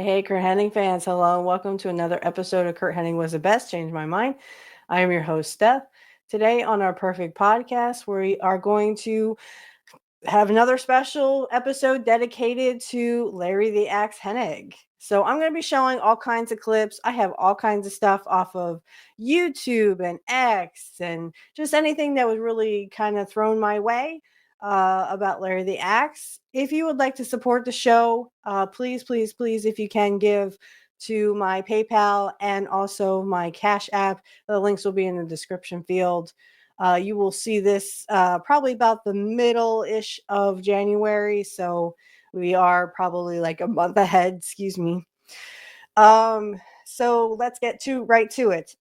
Hey, Curt Hennig fans. Hello, and welcome to another episode of Curt Hennig Was the Best, Changed My Mind. I am your host, Steph. Today on our Perfect Podcast, we are going to have another special episode dedicated to Larry the Axe Hennig. So I'm going to be showing all kinds of clips. I have all kinds of stuff off of YouTube and X and just anything that was really kind of thrown my way about Larry the Axe. If you would like to support the show, please, if you can, give to my PayPal and also my Cash App. The links will be in the description field. You will see this probably about the middle-ish of January, so we are probably like a month ahead, excuse me. So let's get right to it.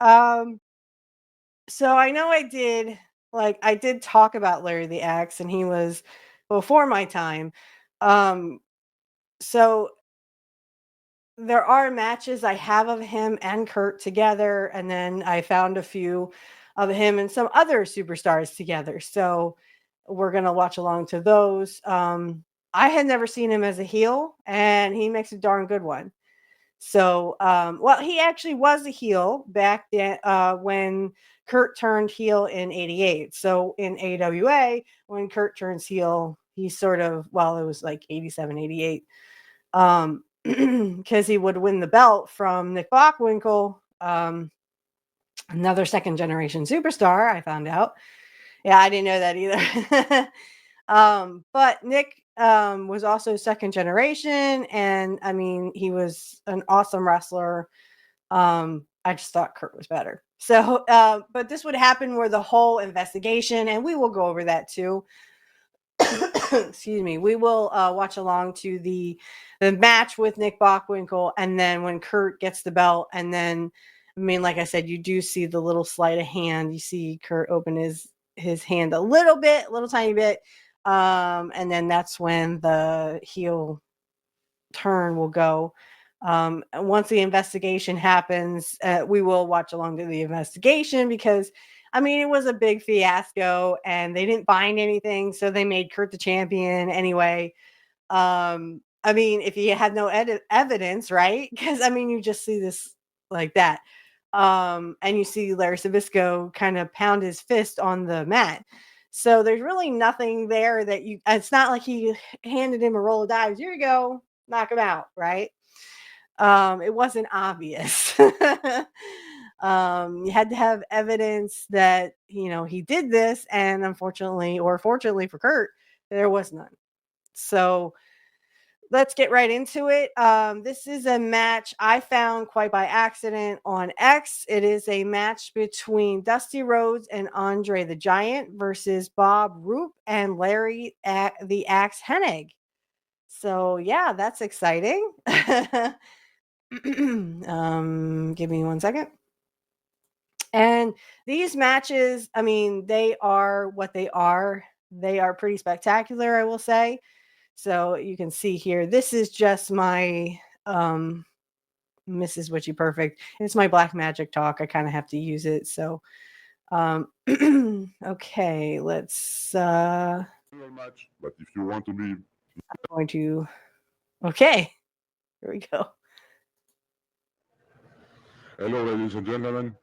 So I know I did talk about Larry the Axe, and he was before my time. Um, so there are matches I have of him and Curt together, and then I found a few of him and some other superstars together. So we're gonna watch along to those. I had never seen him as a heel, and he makes a darn good one. So, well, he actually was a heel back then when Curt turned heel in '88. So in AWA, when Curt turns heel, he sort of, well, it was like '87, '88. Because he would win the belt from Nick Bockwinkel, another second generation superstar, I found out. Yeah, I didn't know that either. But Nick was also second generation, and I mean, he was an awesome wrestler. I just thought Curt was better. So, but this would happen where the whole investigation, and we will go over that too. Excuse me. We will watch along to the match with Nick Bockwinkel, and then when Curt gets the belt, and then I mean, like I said, you do see the little sleight of hand. You see Curt open his hand a little bit, a little tiny bit, and then that's when the heel turn will go. Once the investigation happens, we will watch along to the investigation because, I mean, it was a big fiasco and they didn't find anything, so they made Curt the champion anyway. I mean, if you had no evidence, right? Because I mean, you just see this like that, and you see Larry Sabisco kind of pound his fist on the mat. So there's really nothing there that you. It's not like he handed him a roll of dice. Here you go, knock him out, right? It wasn't obvious. You had to have evidence that he did this, and unfortunately, or fortunately for Curt, there was none. So let's get right into it. This is a match I found quite by accident on X. It is a match between Dusty Rhodes and Andre the Giant versus Bob Roop and Larry the Axe Hennig. So yeah, that's exciting. Give me 1 second. And these matches, I mean, they are what they are. They are pretty spectacular, I will say. So you can see here, this is just my Mrs. Witchy Perfect. It's my black magic talk. I kind of have to use it. So okay, let's Much, but if you want to be I'm going to okay, here we go. hello, ladies and gentlemen,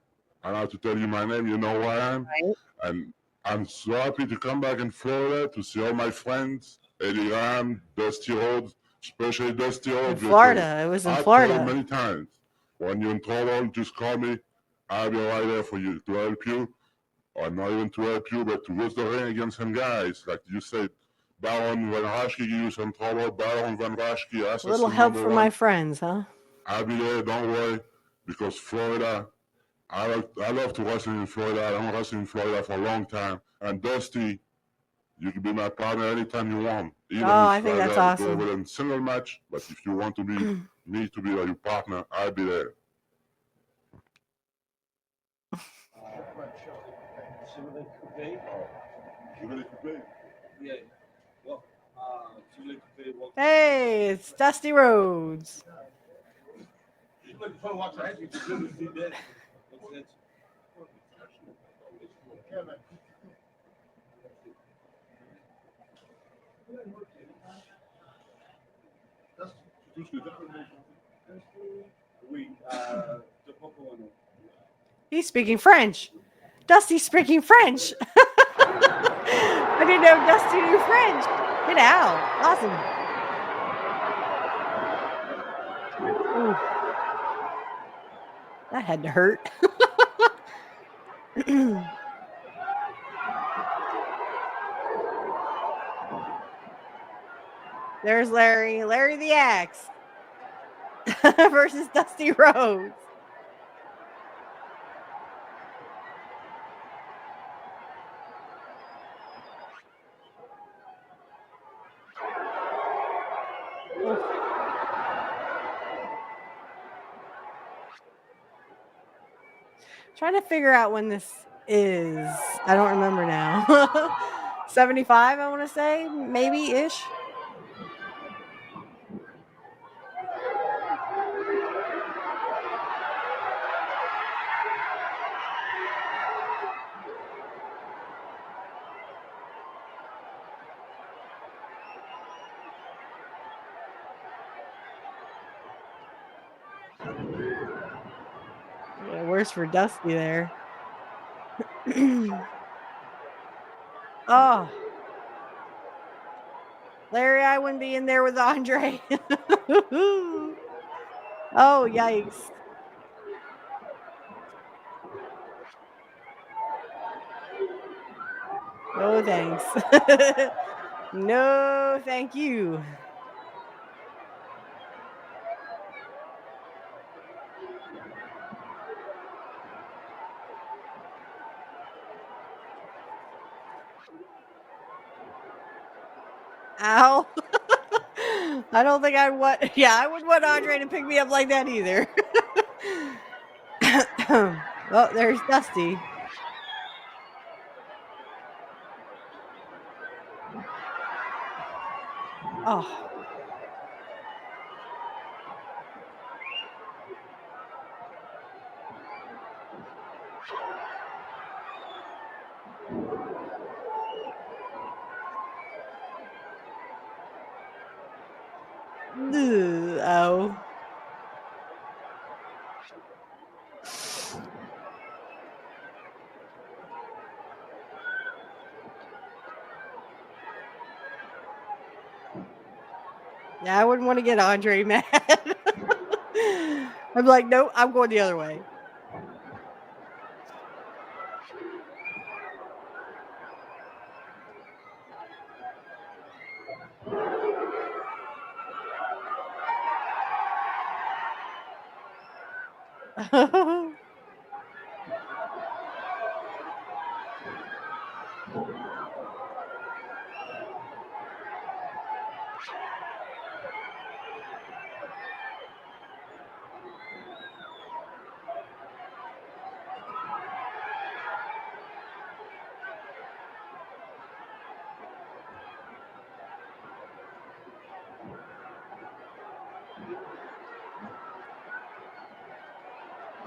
I have to tell you my name. You know who I am, Right. and I'm so happy to come back in Florida to see all my friends, Eddie Ram, Dusty Rhodes, especially Dusty In Rhodes. Florida. It was in I've told him Florida. many times, when you're in trouble, just call me. I'll be right there for you to help you, or not even to help you, but to lose the ring against some guys, like you said. Baron Van Raschke give you some trouble. Baron Van Raschke, A little assassin help number from one. my friends, huh? I'll be there, don't worry, because Florida, I love to wrestle in Florida. I don't wrestle in Florida for a long time. And Dusty, you can be my partner anytime you want. Even Oh, if I think I that's gotta go awesome. over in single match, but if you want to be me to be your partner, I'll be there. Hey, it's Dusty Rhodes. He's speaking French. Dusty's speaking French. I didn't know Dusty knew French. Get out. Awesome. Ooh. That had to hurt. There's Larry. Larry the Axe versus Dusty Rhodes. Oof. Trying to figure out when this is. I don't remember now. 75, I want to say, maybe ish. Yeah, worse for Dusty there. Oh, Larry, I wouldn't be in there with Andre. Oh, yikes. No thanks. No, thank you. Ow. I don't think I want. Yeah, I wouldn't want Andre to pick me up like that either. Well, there's Dusty. Oh. Ugh, oh. Yeah, I wouldn't want to get Andre mad. I'm like, nope, I'm going the other way.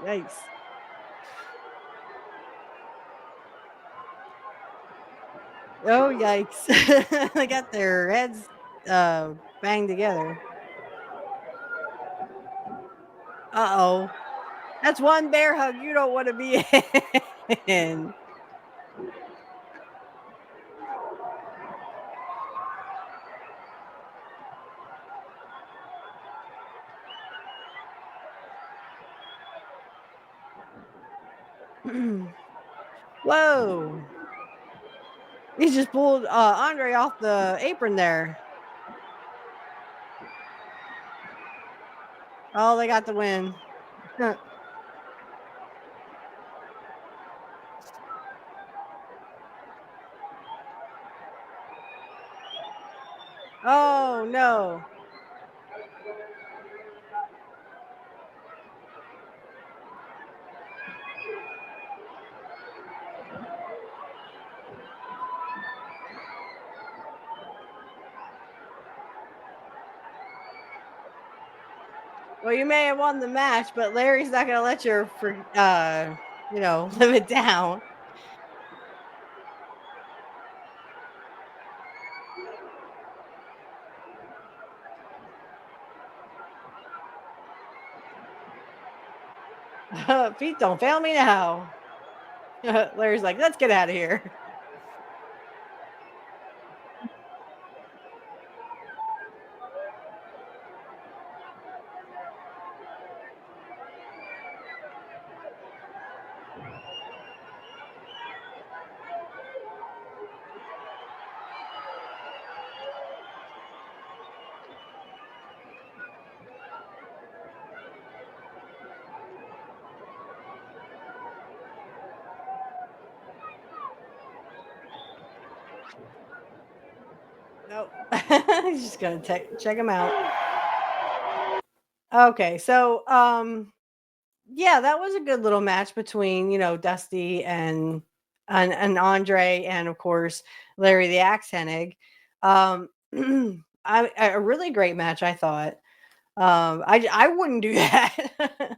Yikes. Oh, yikes. They got their heads banged together. Uh-oh. That's one bear hug you don't want to be in. Whoa. He just pulled Andre off the apron there. Oh, they got the win. Oh, no. Well, you may have won the match, but Larry's not going to let you, live it down. Feet don't fail me now. Larry's like, let's get out of here. Nope. He's just gonna check him out. Okay, so yeah, that was a good little match between Dusty and Andre, and of course Larry the Axe Hennig. Um, a really great match, I thought. I wouldn't do that.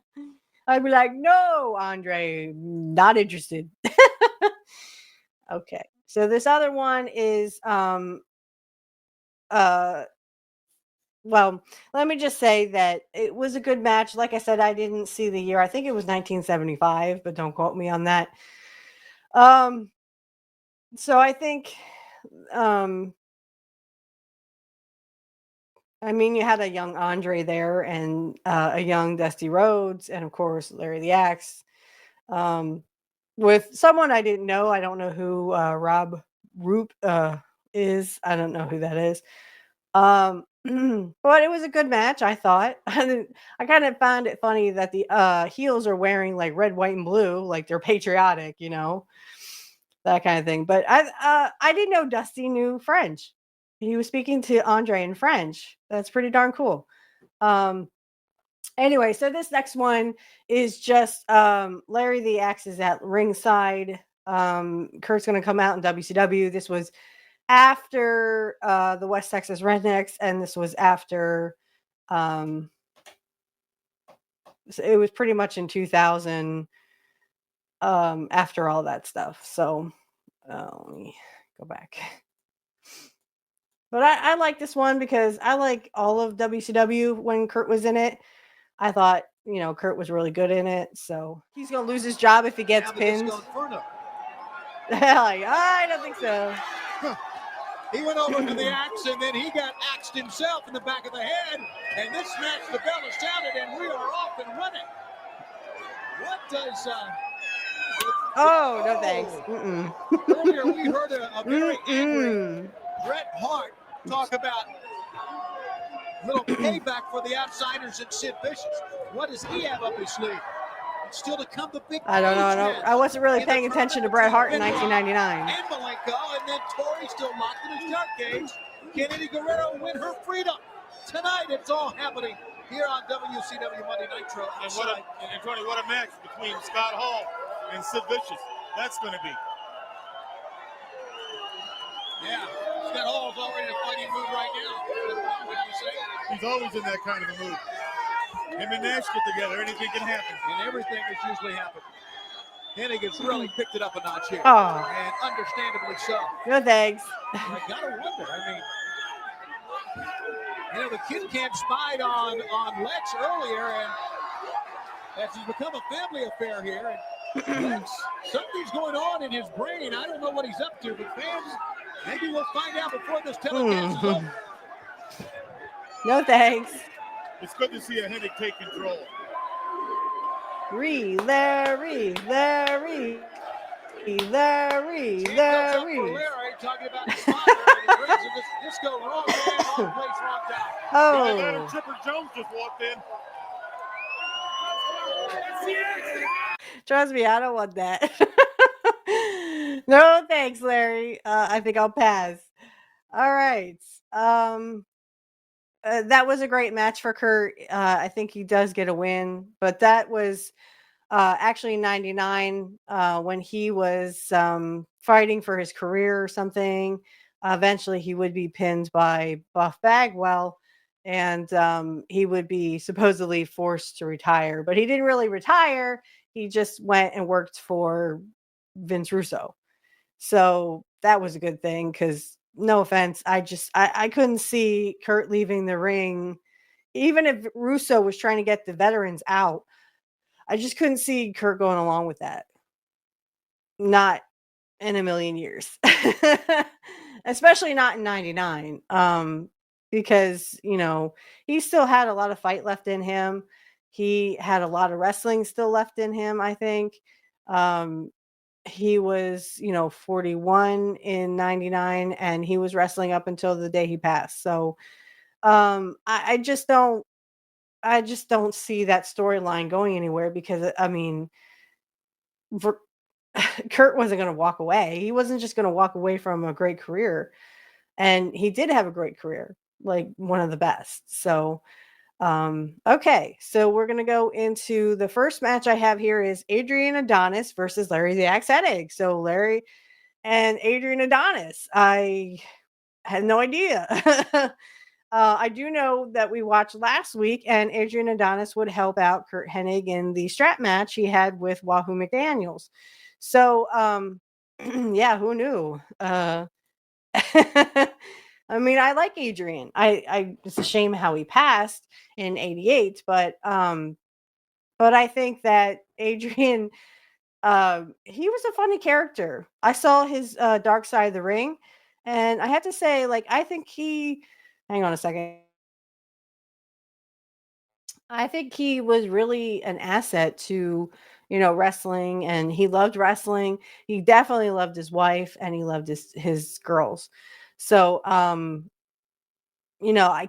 I'd be like, no, Andre, not interested. Okay, so this other one is uh well, let me just say that it was a good match. Like I said, I didn't see the year. I think it was 1975, but don't quote me on that. Um, so I think, um, I mean, you had a young Andre there, and a young Dusty Rhodes, and of course Larry the Axe. Um, with someone I didn't know. I don't know who Rob Roop is. I don't know who that is. Um, but it was a good match, I thought. I kind of found it funny that the heels are wearing like red, white, and blue, like they're patriotic, that kind of thing. But I didn't know Dusty knew French. He was speaking to Andre in French. That's pretty darn cool. Um, anyway, so this next one is just Larry the Axe is at ringside. Kurt's gonna come out in WCW. This was after the West Texas Rednecks, and this was after um it was pretty much in 2000, after all that stuff. So let me go back. But I like this one because I like all of WCW when Kurt was in it. I thought, Kurt was really good in it. So he's going to lose his job if he gets pinned. Like, I don't think so. He went over to the axe, and then he got axed himself in the back of the head. And this match, the bell is sounded, and we are off and running. What does... oh, no thanks. Mm-mm. Earlier, we heard a very angry Bret Hart talk about little payback for the outsiders and Sid Vicious. What does he have up his sleeve? It's still to come, the big... I don't know. I wasn't really paying attention to Bret Hart in 1999. And Malenko, and then Tori still locked in his shark cage. Can Eddie Guerrero win her freedom? Tonight, it's all happening here on WCW Monday Nitro. And Tony, what a match between Scott Hall and Sid Vicious. That's going to be. Yeah, Scott Hall's already in a fighting mood right now. What do you say? He's always in that kind of a mood. Him and Nash get together, anything can happen. And everything has usually happened. Hennig has really picked it up a notch here. Oh. And understandably so. No thanks. I gotta wonder. I mean, the kid camp spied on Lex earlier, and as he's become a family affair here, and Lex, something's going on in his brain. I don't know what he's up to, but fans, maybe we'll find out before this telecast is over. No thanks. It's good to see a Hennig take control. Larry. Talking about his father, and he brings him this disco wrong man, wrong place, wrong time. Oh. Chipper Jones just walked in. Trust me, I don't want that. No, thanks, Larry. I think I'll pass. All right. That was a great match for Kurt. I think he does get a win, but that was actually 99 when he was fighting for his career or something. Eventually, he would be pinned by Buff Bagwell, and he would be supposedly forced to retire. But he didn't really retire. He just went and worked for Vince Russo. So that was a good thing because, no offense, I couldn't see Kurt leaving the ring. Even if Russo was trying to get the veterans out, I just couldn't see Curt going along with that. Not in a million years. Especially not in 99. Because, he still had a lot of fight left in him. He had a lot of wrestling still left in him, I think. Um, he was, 41 in 99, and he was wrestling up until the day he passed. So, I just don't see that storyline going anywhere because I mean, Ver- Curt wasn't going to walk away. He wasn't just going to walk away from a great career, and he did have a great career, like one of the best. So, okay, so we're going to go into the first match I have here is Adrian Adonis versus Larry the Axe Hennig. So Larry and Adrian Adonis. I had no idea. I do know that we watched last week, and Adrian Adonis would help out Curt Hennig in the strap match he had with Wahoo McDaniels. So, yeah, who knew? I mean, I like Adrian. It's a shame how he passed in '88, but I think that Adrian, he was a funny character. I saw his Dark Side of the Ring, and I have to say, like, I think he. Hang on a second. I think he was really an asset to, wrestling, and he loved wrestling. He definitely loved his wife, and he loved his girls. So, I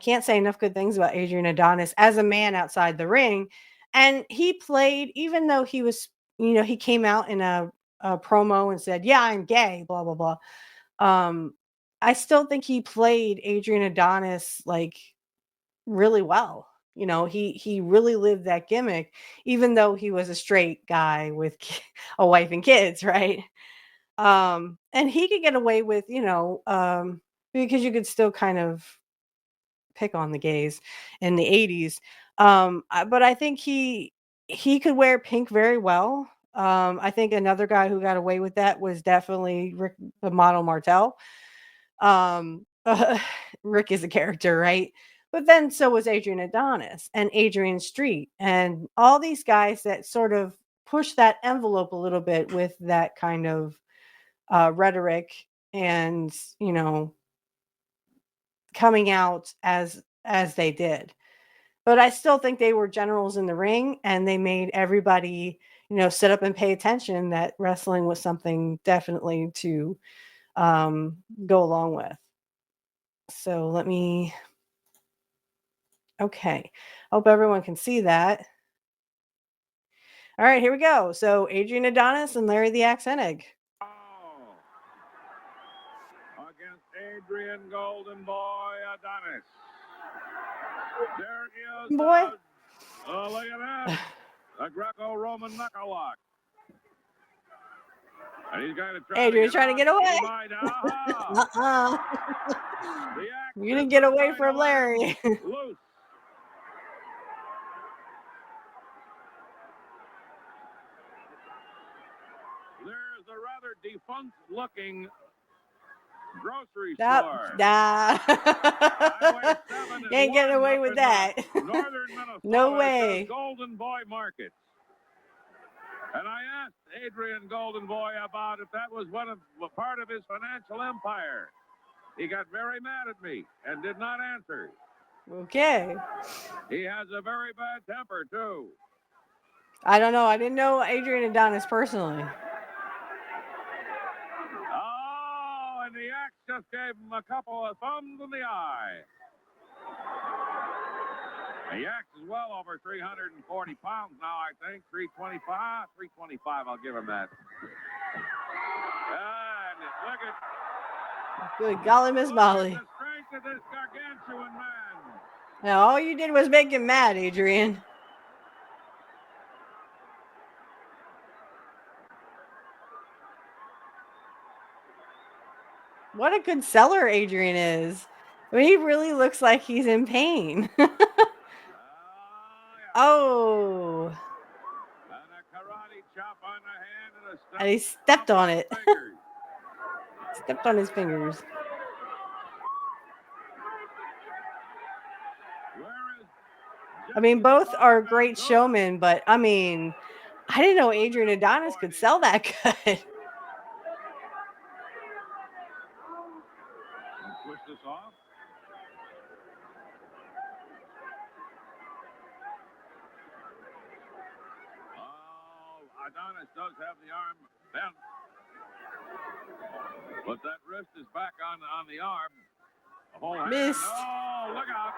can't say enough good things about Adrian Adonis as a man outside the ring. And he played, even though he was, he came out in a promo and said, "Yeah, I'm gay," blah blah blah. Um, I still think he played Adrian Adonis like really well. He really lived that gimmick, even though he was a straight guy with a wife and kids, right? And he could get away with, because you could still kind of pick on the gays in the 80s. But I think he could wear pink very well. I think another guy who got away with that was definitely Rick the Model Martel. Um, Rick is a character, right? But then so was Adrian Adonis and Adrian Street and all these guys that sort of push that envelope a little bit with that kind of rhetoric and coming out as they did. But I still think they were generals in the ring, and they made everybody sit up and pay attention that wrestling was something definitely to go along with. So let me. Okay. Hope everyone can see that. All right, here we go. So Adrian Adonis and Larry the Axe Hennig. Against Adrian Golden Boy Adonis. There is Boy. look at that. A Greco-Roman knuckle lock. And he's going to try Adrian's trying to get away. You're going to get away from Larry. Loose. There's a rather defunct-looking grocery store. Nah. You ain't getting away with that. Northern Minnesota. No way. Golden Boy Market. And I asked Adrian Golden Boy about if that was part of his financial empire. He got very mad at me and did not answer. Okay. He has a very bad temper, too. I don't know. I didn't know Adrian Adonis personally. Oh, and the axe just gave him a couple of thumbs in the eye. The axe is well over 340 pounds now, I think. 325? 325, I'll give him that. And look at... Good golly, Miss Molly. The strength of this gargantuan man. Now, all you did was make him mad, Adrian. What a good seller Adrian is. I mean, he really looks like he's in pain. Oh. And a karate chop on the hand and he stepped on it. Stepped on his fingers. I mean, both are great showmen, but I mean, I didn't know Adrian Adonis could sell that good. Push this off. Oh, Adonis does have the arm bent. But that wrist is back on the arm. The whole hand. Missed. Oh, look out.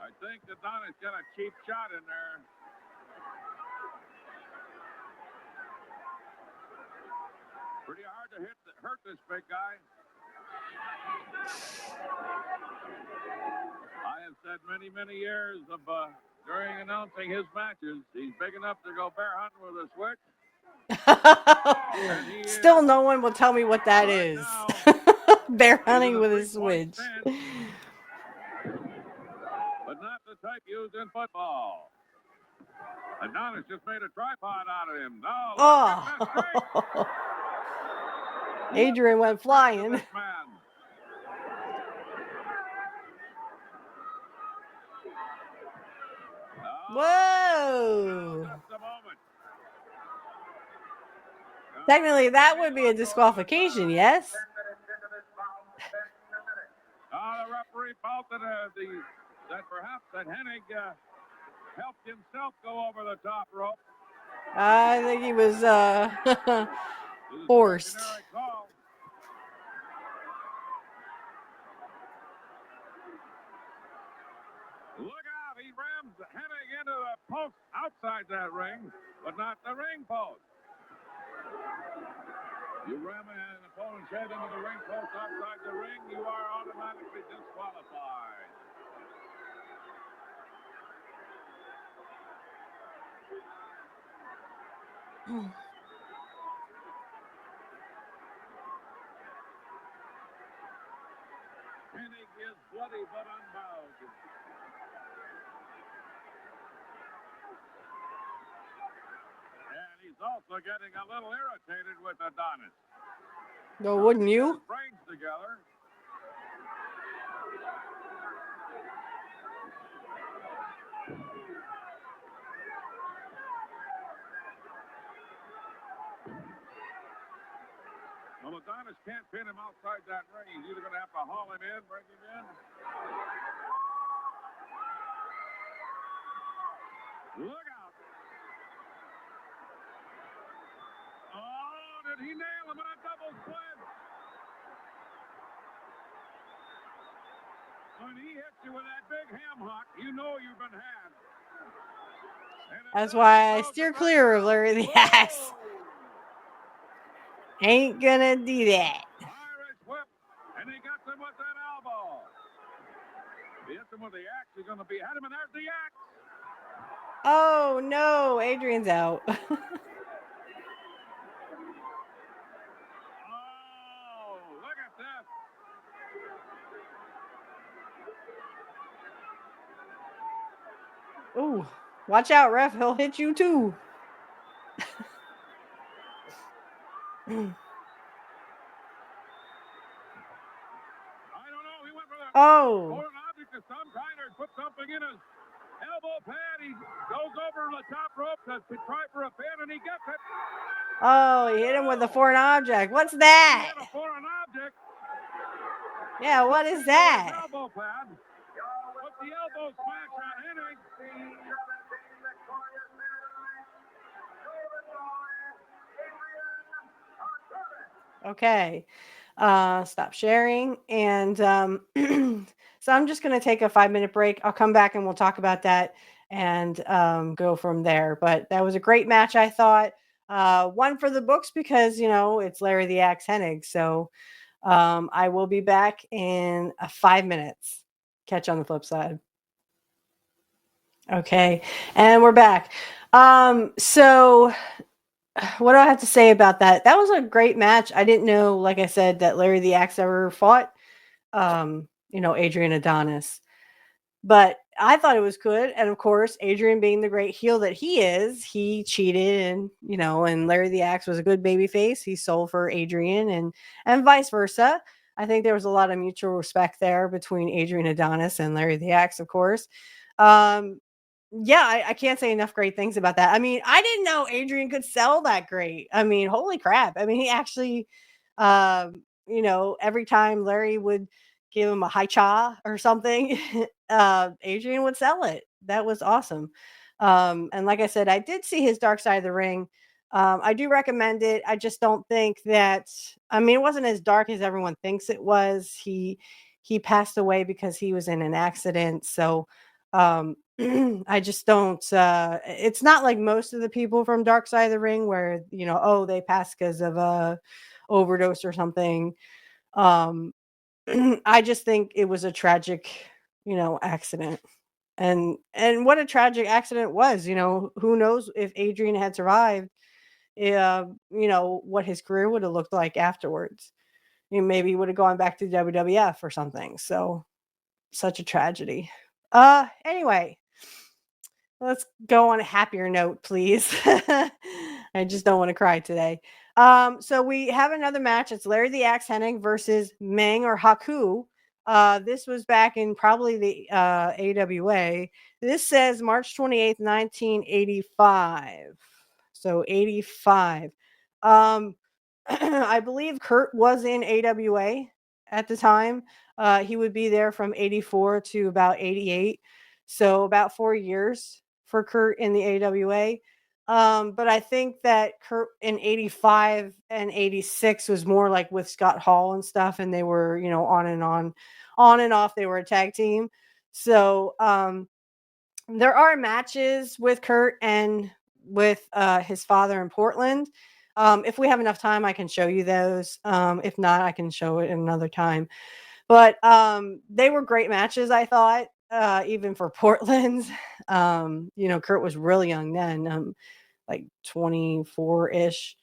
I think Adonis got a cheap shot in there. Pretty hard to hurt this big guy. I have said many years of during announcing his matches, he's big enough to go bear hunting with a switch. Still, no one will tell me what that is. Bear hunting with a switch. But not the type used in football. Adonis just made a tripod out of him. No. Oh. Adrian went flying. Whoa. Just a moment. Technically, that would be a disqualification, yes? The referee felt that perhaps Hennig helped himself go over the top rope. I think he was forced. Look out, he rams Hennig into the post outside that ring, but not the ring post. You ram an opponent's head into the ring post outside the ring, you are automatically disqualified. Hennig is bloody but unbowed. And he's also getting a little irritated with Adonis. No, wouldn't you? Brains together. Well, Adonis can't pin him outside that ring. He's either going to have to haul him in, bring him in. Look out. Oh, did he nail him on a double sled? When he hits you with that big ham hock, you know you've been had. That's why I steer clear of Larry the Axe. Ain't gonna do that. Irish whip, and he got him with that elbow. If he hits him with the axe, he's going to be had him, and there's the axe. Oh no, Adrian's out. Oh, look at this. Ooh, watch out, ref. He'll hit you too. I don't know. He went for the Oh. foreign object of some kind or put something in his elbow pad. He goes over the top rope to try for a pin, and he gets it. Oh, he hit him with a foreign object. What's that? He hit a foreign object. Yeah, what is that? Elbow pad. Put the elbow smash on Hennig. Okay. Stop sharing. And so I'm just going to take a 5-minute break. I'll come back and we'll talk about that and go from there. But that was a great match, I thought. One for the books because, it's Larry the Axe Hennig. So I will be back in 5 minutes. Catch you on the flip side. Okay. And we're back. So what do I have to say about that? That was a great match. I didn't know, like I said, that Larry the Axe ever fought, Adrian Adonis. But I thought it was good. And of course, Adrian being the great heel that he is, he cheated and Larry the Axe was a good baby face. He sold for Adrian and vice versa. I think there was a lot of mutual respect there between Adrian Adonis and Larry the Axe, of course. Yeah, I can't say enough great things about that. I mean, I didn't know Adrian could sell that great. I mean, holy crap. I mean, he actually, every time Larry would give him a high cha or something, Adrian would sell it. That was awesome. And like I said, I did see his Dark Side of the Ring. I do recommend it. I just don't think that, I mean, it wasn't as dark as everyone thinks it was. He passed away because he was in an accident. So, I just don't, it's not like most of the people from Dark Side of the Ring where, oh, they passed because of a overdose or something. Um, I just think it was a tragic, accident. And what a tragic accident was, who knows if Adrian had survived, what his career would have looked like afterwards. Maybe he would have gone back to WWF or something. So such a tragedy. Anyway, let's go on a happier note, please. I just don't want to cry today. So we have another match. It's Larry the Axe Hennig versus Meng or Haku. This was back in probably the AWA. This says March 28th, 1985. So 85. I believe Curt was in AWA at the time. He would be there from 84 to about 88. So about 4 years for Curt in the AWA. But I think that Curt in 85 and 86 was more like with Scott Hall and stuff. And they were, on and off. They were a tag team. So there are matches with Curt and with his father in Portland. If we have enough time, I can show you those. If not, I can show it another time. But they were great matches, I thought, even for Portland. Curt was really young then, like 24-ish.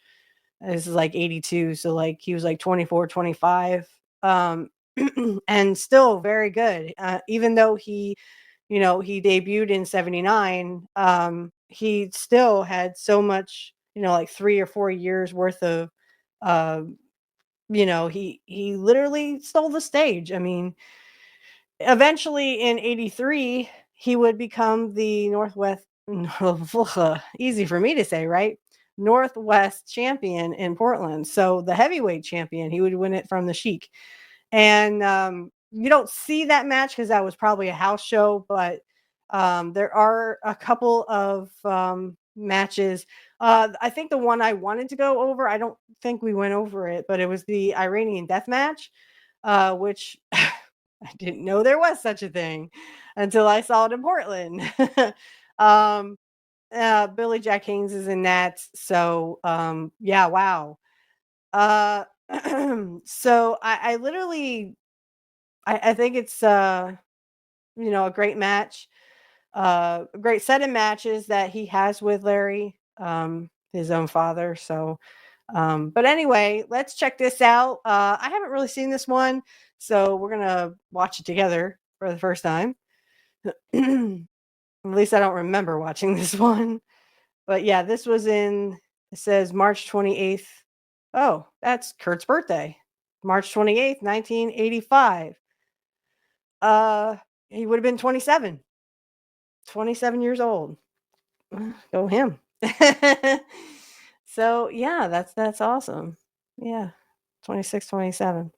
This is like 82. So like he was like 24, 25. And still very good. Even though he debuted in 79, he still had so much, like 3 or 4 years worth of, he literally stole the stage. I mean, eventually in 83, he would become the Northwest, easy for me to say, right? Northwest champion in Portland. So the heavyweight champion, he would win it from the Sheik. And you don't see that match because that was probably a house show, but there are a couple of matches. I think the one I wanted to go over, I don't think we went over it, but it was the Iranian death match, which I didn't know there was such a thing until I saw it in Portland. Billy Jack Haynes is in that. So yeah, wow. So I literally, I think it's a great match, a great set of matches that he has with Larry, his own father. So but anyway, let's check this out. I haven't really seen this one, so we're gonna watch it together for the first time. At least I don't remember watching this one. But yeah, this was it says March 28th. Oh, that's Curt's birthday. March 28th, 1985. He would have been 27. 27 years old. Go him. So yeah, that's awesome. Yeah. 26, 27.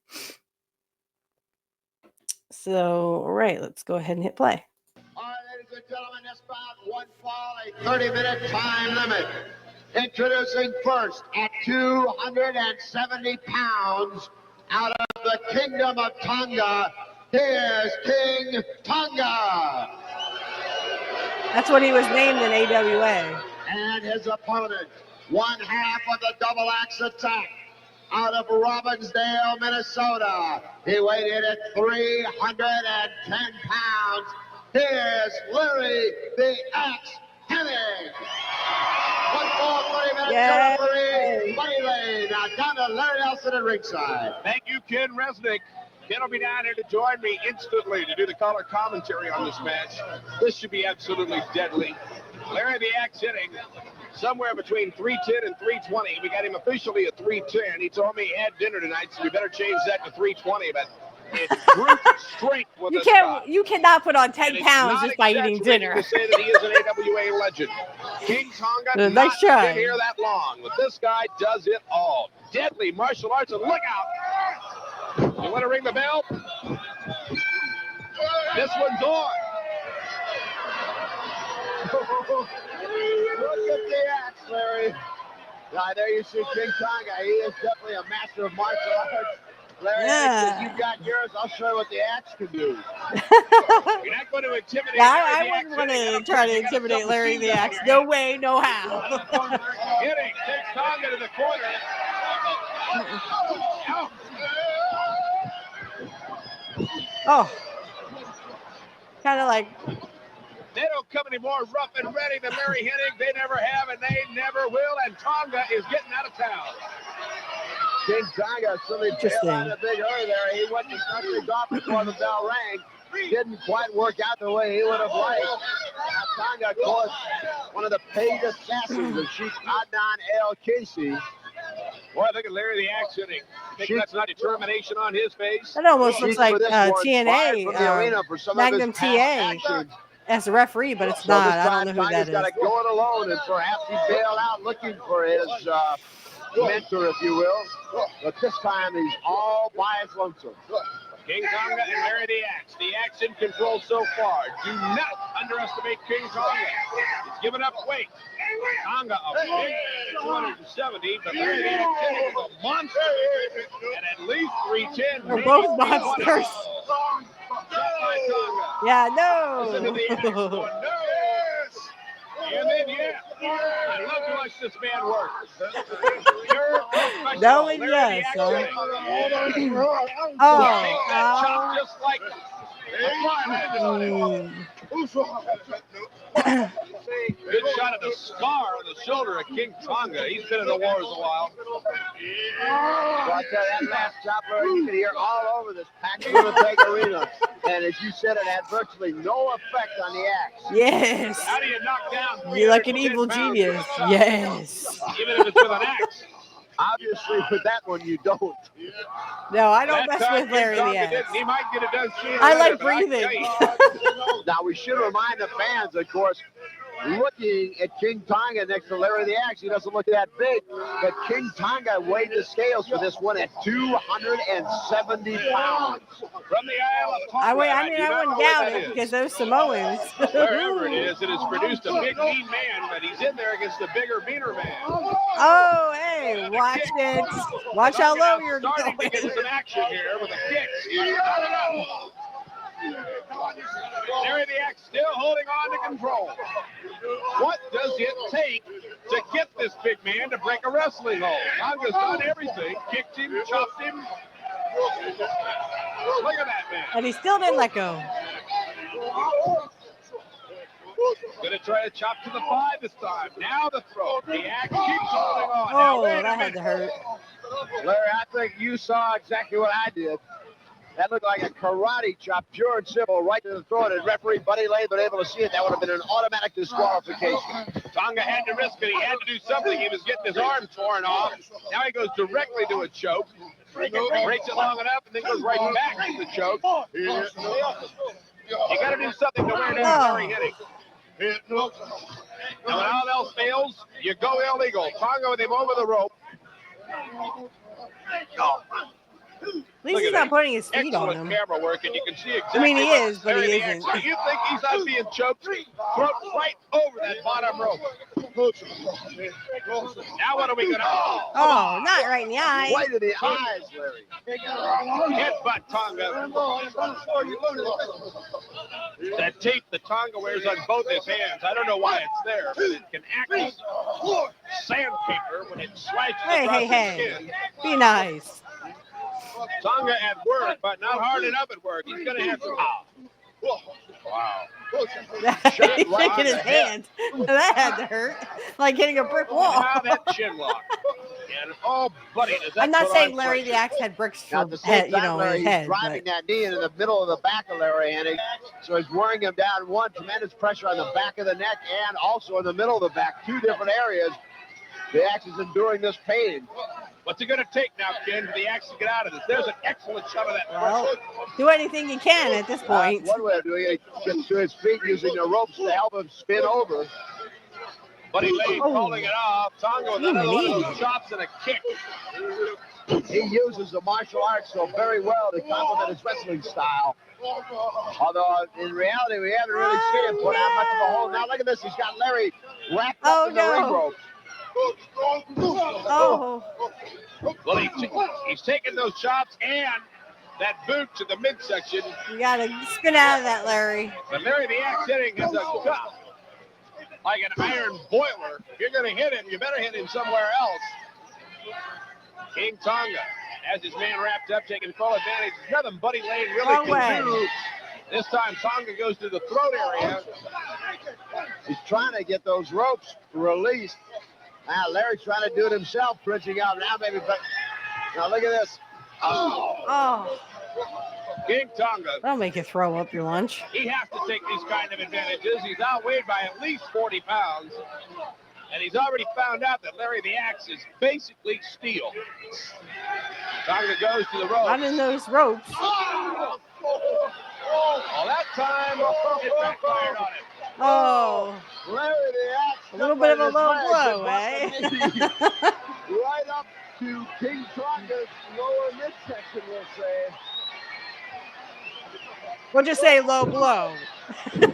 So right, let's go ahead and hit play. All right, ladies and gentlemen, this bout one fall, a 30-minute time limit. Introducing first at 270 pounds out of the Kingdom of Tonga, here's King Tonga. That's what he was named in AWA. And his opponent, one half of the double axe attack out of Robbinsdale, Minnesota. He weighed in at 310 pounds. Here's Larry the Axe Hennig. 1 fall, 30 minutes, referee, Buddy Lane. Now down to Larry Nelson at ringside. Thank you, Ken Resnick. Ken will be down here to join me instantly to do the color commentary on this match. This should be absolutely deadly. Larry the Axe Hennig, somewhere between 310 and 320. We got him officially at 310. He told me he had dinner tonight, so we better change that to 320. But it's brute strength with You this guy. can't. You cannot put on 10 And it's pounds not just by eating exaggerating dinner. to say that he is an AWA legend. King Tonga Nice not try. been here that long, but this guy does it all. Deadly martial arts, and look out! You want to ring the bell? This one's on. Look at the axe, Larry. Now, there you see King Tonga. He is definitely a master of martial arts. Larry, Yeah. you've got yours. I'll show you what the axe can do. You're not going to intimidate Yeah, Larry I the wouldn't Axe want Hennig. I to don't try care to if you got a intimidate Larry the self-esteem Axe. in No your hand. way, no how. Hennig takes Tonga to the corner. Out. Oh, kind of like. They don't come any more rough and ready than Larry Hennig. They never have, and they never will. And Tonga is getting out of town. King Tonga certainly bailed out a big hurry there. He went to country golf before the bell rang. Didn't quite work out the way he would have liked. Now Tonga, of course, one of the paid assassins of Sheik Adnan El Casey. Boy, I think of Larry the Axe Hennig. Think that's not determination on his face. That almost looks Sheik like for this one, fired TNA, from the arena for some of his Magnum past TA actions. as a referee, but it's So not. this I time, don't know who that Tonga's got is. to go it alone, and perhaps he bailed out looking for his mentor, if you will. But this time, he's all by his lonesome. King Tonga and Larry the Axe. The Axe in control so far. Do not underestimate King Tonga. He's given up weight. Tonga a big 270, but Larry the Axe is a monster. And at least 310. They're maybe both 320. monsters. Yeah, Listen to the Axe no. going, no. And then, yeah, I love to watch this man work. Pure professional. No and Larry yes, the Axe huh? Hennig. Oh, Take that chop just like good shot at the scar on the shoulder of King Tonga. He's been in the wars a while. So I tell you, that last chop, Larry, you can hear all over this packed Winnipeg arena. And as you said, it had virtually no effect on the axe. Yes. How do you knock down You're like an 310 evil pounds genius. with a chop? Yes. Even if it's with an axe. Obviously, with that one, you don't. No, I don't That mess time with Larry King the Tonga Axe. didn't. He might get it done sooner. I or like later, but I can breathing. tell you. Now, we should remind the fans, of course, looking at King Tonga next to Larry the Axe. He doesn't look that big, but King Tonga weighed the scales for this one at 270 pounds. From the Isle of Tonga. I do wouldn't not know doubt where that it is. because those Samoans. Wherever it is, it has produced a big, mean man, but he's in there against the bigger, meaner man. Oh, hey, watch it. Watch how low you're starting going. to get some action here with a kick. Larry the Axe still holding on to control. What does it take to get this big man to break a wrestling hold? Tonga's done everything. Kicked him, chopped him. Look at that man. And he still didn't let go. Gonna try to chop to the 5 this time. Now the throw. The Axe keeps holding on. Oh, Now, wait a that had to minute. hurt. Larry, I think you saw exactly what I did. That looked like a karate chop, pure and simple, right to the throat. And referee Buddy Lane been able to see it. That would have been an automatic disqualification. Tonga had to risk it. He had to do something. He was getting his arm torn off. Now he goes directly to a choke. Breaks it long enough and then goes right back to the choke. You got to do something to wear down Larry Hennig. And when all else fails, you go illegal. Tonga with him over the rope. At least he's not putting his feet on Excellent him. camera work, and you can see exactly. I mean, he what is, but Larry he the Axe- isn't. You think he's not being choked? Throat right over that bottom rope. Now what are we going to do? Oh, not right in the eye. Right in the eyes, Larry. Headbutt Tonga. That tape that Tonga wears on both his hands, I don't know why it's there, but it can act as sandpaper when it slices across his skin. Be nice. Tonga at work, but not hard enough at work. He's going to have to. Wow. He's shaking his hand. That had to hurt. Like hitting a brick wall. Now that chin lock. And oh, buddy, does that I'm not put saying on Larry the pressure. Axe had bricks Now, for at the same time, in Larry, his head. he's driving But that knee into the middle of the back of Larry Hennig, so he's wearing him down. One, tremendous pressure on the back of the neck and also in the middle of the back, two different areas. The Axe is enduring this pain. What's it going to take now, Ken, for the Axe to get out of this? There's an excellent shot of that pressure. do anything you can at this point. One way of doing it, he gets to his feet using the ropes to help him spin over. Buddy Lane calling it off. Tonga with another one of those chops and a kick. He uses the martial arts so very well to complement his wrestling style. Although in reality, we haven't really seen him put out much of a hold. Now look at this. He's got Larry wrapped up in the ring rope. Oh. Well, he's taking those chops and that boot to the midsection. You got to spin out of that, Larry. But Larry the Axe hitting is a gut. Like an iron boiler. If you're going to hit him, you better hit him somewhere else. King Tonga has his man wrapped up, taking full advantage. Nothing Buddy Lane really can do. This time Tonga goes to the throat area. He's trying to get those ropes released. Now Larry's trying to do it himself, bridging out now, maybe. But now look at this. Oh. King Tonga. That'll make you throw up your lunch. He has to take these kind of advantages. He's outweighed by at least 40 pounds. And he's already found out that Larry the Axe is basically steel. Tonga goes to the ropes. Not in those ropes. Well, that time it backfired on him. Oh. Larry the Axe. A little bit of a low blow, eh? Right up to King Tonga's lower midsection, we'll say. We'll just say low blow. Now,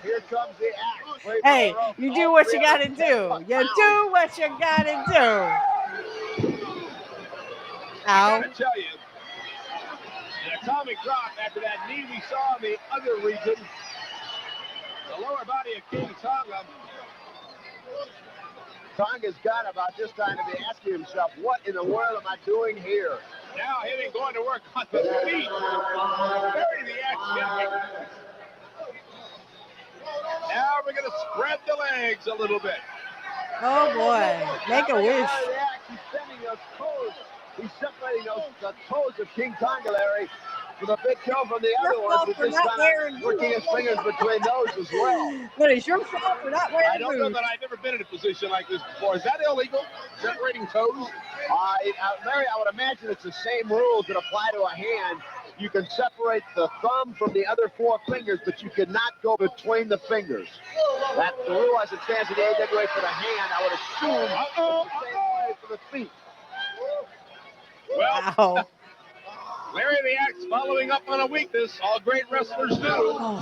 here comes the Axe. Hey, you do what you gotta do. You do what you gotta do. Ow. I gotta tell you, an atomic drop after that knee we saw in the other region. The lower body of King Tonga. Tonga's got about this time to be asking himself, what in the world am I doing here? Now hitting, going to work on the feet. Very the Axe hitting. Now we're going to spread the legs a little bit. Oh boy, make a wish. He's sending those toes. He's separating the toes of King Tonga, Larry, with a big toe from the other one. But this time, working his fingers between those as well. But it's your fault for not wearing I don't know that I've ever been in a position like this before. Is that illegal? Separating toes? Larry, I would imagine it's the same rules that apply to a hand. You can separate the thumb from the other four fingers, but you cannot go between the fingers. That's the rule as it stands in the AWA for the hand. I would assume it's the same way for the feet. Well, Larry the Axe following up on a weakness. All great wrestlers do.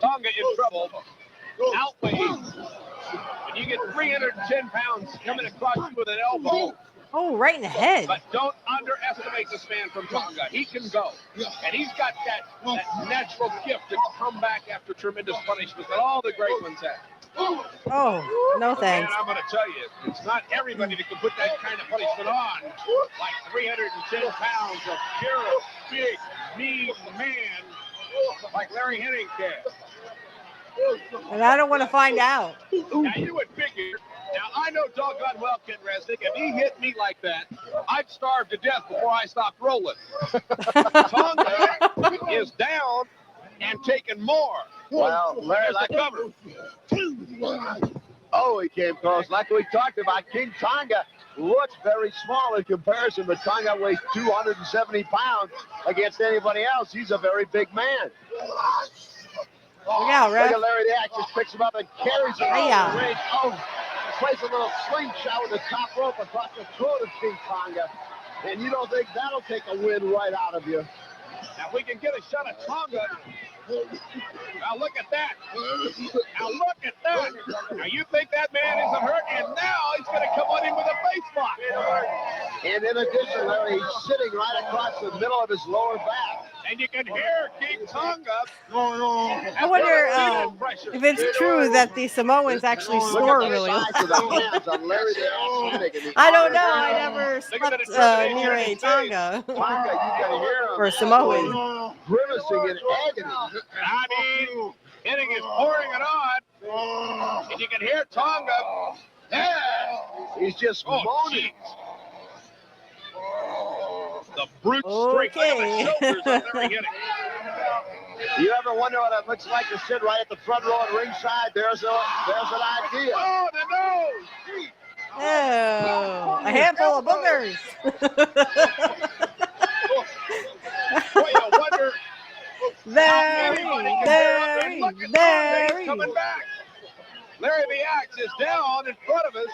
Tonga in trouble. Outweighs. When you get 310 pounds coming across you with an elbow. Oh, right in the head. But don't underestimate this man from Tonga. He can go. And he's got that natural gift to come back after tremendous punishment that all the great ones have. Oh, no thanks. And I'm going to tell you, it's not everybody that can put that kind of punishment on. Like 310 pounds of pure, big, mean man like Larry Hennig can. And I don't want to find out. Now, you would figure, now I know doggone well, Ken Resnick, if he hit me like that, I'd starve to death before I stopped rolling. Tonga is down and taking more. Well, Larry, like cover. Oh, he came close. Like we talked about, King Tonga looks very small in comparison, but Tonga weighs 270 pounds against anybody else. He's a very big man. Look out, Ref. Look at Larry the Axe just picks him up and carries him out of the ring. Oh, plays a little slingshot with the top rope across the throat of King Tonga. And you don't think that'll take a win right out of you. Now we can get a shot at Tonga. Now look at that. Now look at that. Now you think that man isn't hurt, and now he's going to come on in with a face lock. And in addition, Larry, he's sitting right across the middle of his lower back. And you can hear King Tonga. I wonder if it's true that the Samoans actually snore really loud. I don't know. I never slept near a Tonga or a Samoan. Grimacing in agony. I mean, Hennig is pouring it on. And you can hear Tonga. He's just moaning. The brute strength. Look at the shoulders of Larry Hennig. You ever wonder what it looks like to sit right at the front row at ringside? There's an idea. Oh, the nose! Oh, a handful of boogers. Boy, you wonder. Very. He's coming back. Larry the Axe is down in front of us.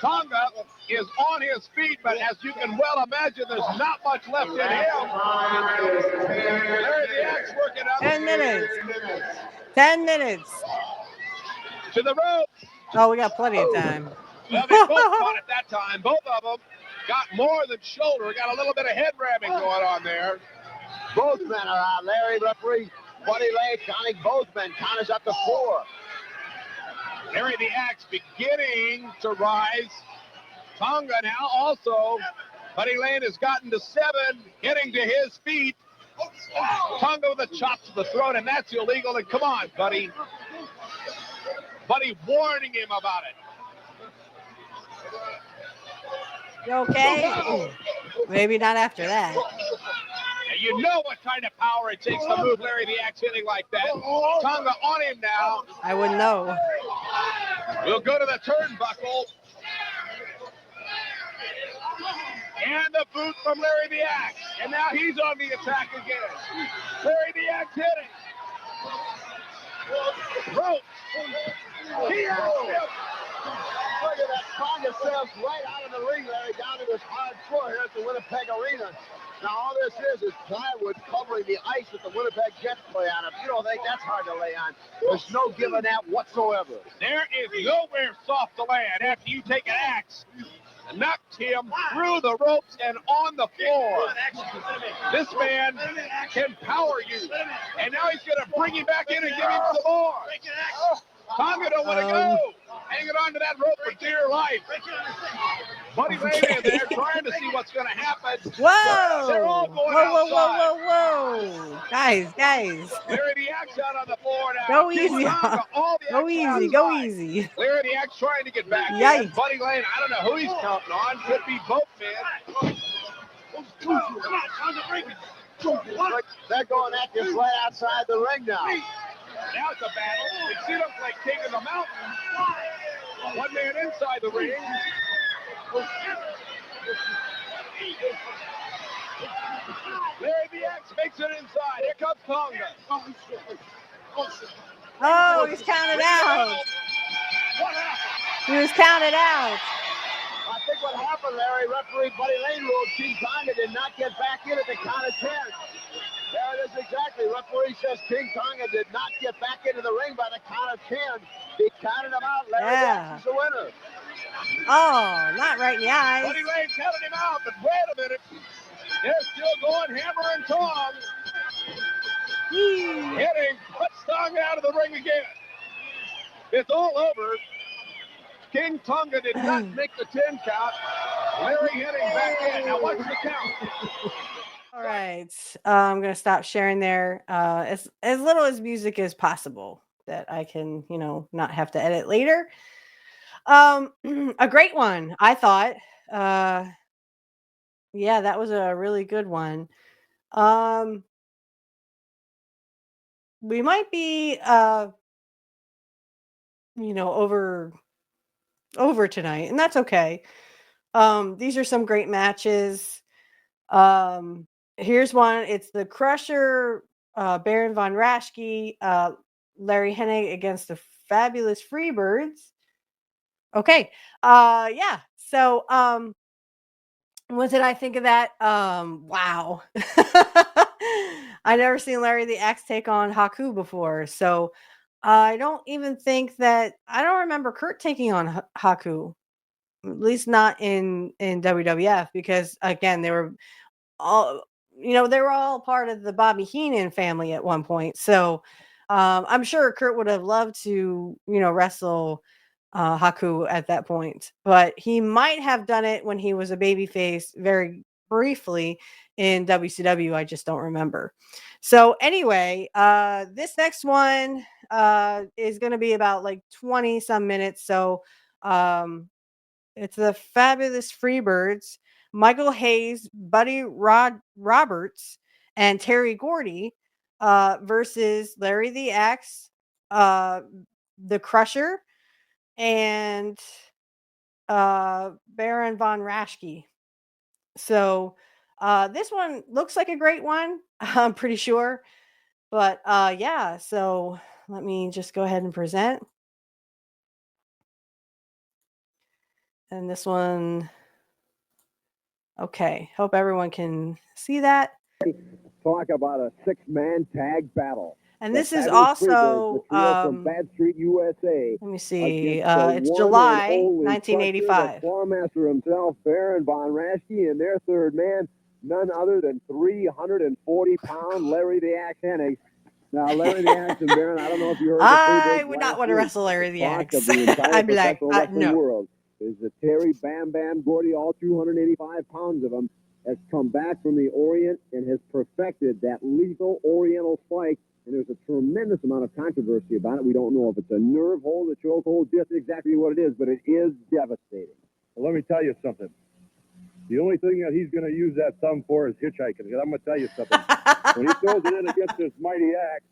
Tonga is on his feet, but as you can well imagine, there's not much left in him. Larry the Axe working out. 10 minutes. 10 minutes. To the rope. Oh, we got plenty of time. Well, they both caught it that time. Both of them got more than shoulder. Got a little bit of head grabbing going on there. Both men are out. Larry, referee, Buddy Lay counting both men. Count is up to 4. Larry the Axe beginning to rise. Tonga now also. Buddy Lane has gotten to 7, getting to his feet. Tonga with a chop to the throat, and that's illegal. And come on, Buddy. Buddy warning him about it. You okay? Maybe not after that. And you know what kind of power it takes to move Larry the Axe Hennig like that. Tonga on him now. I wouldn't know. We'll go to the turnbuckle. And the boot from Larry the Axe. And now he's on the attack again. Larry the Axe hitting. Rope. He has him. Look at that. Tonga sails right out of the ring, Larry, down to this hard floor here at the Winnipeg Arena. Now, all this is plywood covering the ice that the Winnipeg Jets play on. If you don't think that's hard to lay on, there's no giving that whatsoever. There is nowhere soft to land after you take an axe. Knocked him through the ropes and on the floor. This man can power you. And now he's going to bring him back in and give him some more. Tonga don't want to go. Hanging on to that rope for dear life. Buddy Lane in there trying to see what's going to happen. Whoa! They're all going Whoa! Guys. Larry the Axe out on the floor now. Go easy. Go easy. Larry the Axe trying to get back Yikes. in. Buddy Lane, I don't know who he's counting on. Could be both men. They're going at this right outside the ring now. Now it's a battle. It looks like King of the Mountain. One man inside the ring. Larry the Axe makes it inside. Here comes Tonga. Oh, he's counted out. He was counted out. I think what happened, Larry, referee Buddy Lane ruled King Tonga did not get back in at the count of 10. There it is exactly. Referee says King Tonga did not get back into the ring by the count of 10. He counted him out. Larry the Axe is the winner. Oh, not right in the eyes. Buddy Lane counted him out, but wait a minute. They're still going hammer and tong. Hitting, puts Tonga out of the ring again. It's all over. King Tonga did not make the 10 count. Larry Hennig back in. Now watch the count. All right. I'm going to stop sharing there as little as music as possible that I can, not have to edit later. A great one, I thought. Yeah, that was a really good one. We might be, over tonight, and that's okay. These are some great matches. Here's one. It's the Crusher, Baron von Raschke, Larry Hennig against the Fabulous Freebirds. Okay. Yeah. So, what did I think of that? Wow. I never seen Larry the Axe take on Haku before. So I don't remember Curt taking on Haku, at least not in WWF, because again, they were all, they were all part of the Bobby Heenan family at one point. So I'm sure Curt would have loved to, wrestle Haku at that point, but he might have done it when he was a babyface very briefly in WCW. I just don't remember. So anyway, this next one is going to be about like 20 some minutes. So it's the Fabulous Freebirds, Michael Hayes, Buddy Roberts, and Terry Gordy versus Larry the Axe, the Crusher, and Baron von Raschke. So this one looks like a great one, I'm pretty sure. But yeah, so let me just go ahead and present. And this one, okay, hope everyone can see that. Talk about a 6-man tag battle. And this is also from Bad Street, USA. Let me see. It's July 1985. The Clawmaster himself, Baron von Raschke, and their third man, none other than 340-pound Larry the Axe Hennig. Now, Larry the Axe and Baron, I don't know if you heard. I would not want to wrestle Larry the Axe. I'd be like, no. World is the Terry Bam Bam Gordy, all 285 pounds of him, has come back from the Orient and has perfected that lethal Oriental spike. And there's a tremendous amount of controversy about it. We don't know if it's a nerve hold, a choke hold, just exactly what it is, but it is devastating. Well, let me tell you something. The only thing that he's going to use that thumb for is hitchhiking. Because I'm going to tell you something. When he throws it in against this mighty axe,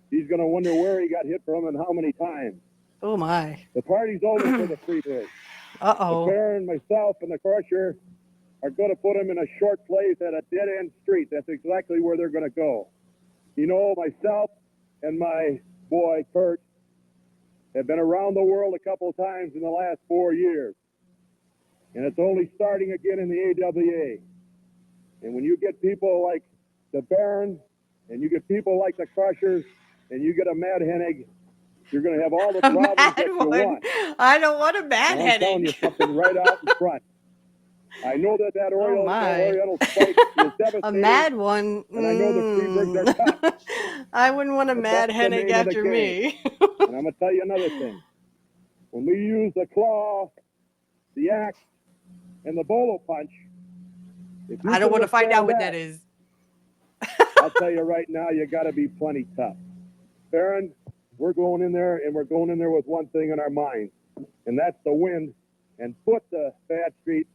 he's going to wonder where he got hit from and how many times. Oh, my. The party's over for the Freebirds. Uh-oh. The Baron, myself, and the Crusher are going to put him in a short place at a dead-end street. That's exactly where they're going to go. Myself and my boy, Curt, have been around the world a couple of times in the last 4 years. And it's only starting again in the AWA. And when you get people like the Baron, and you get people like the Crushers, and you get a Mad Hennig, you're going to have all the problems that you want. I don't want a Mad Hennig. I'm telling you something right out in front. I know that Oriental spike is devastating. A mad one. And I know the Freebirds are tough. I wouldn't want a Mad Hennig after me. And I'm going to tell you another thing. When we use the claw, the axe, and the bolo punch, I don't want to find out what that is. I'll tell you right now, you got to be plenty tough. Baron, we're going in there, and we're going in there with one thing in our mind, and that's to win and put the Bad Street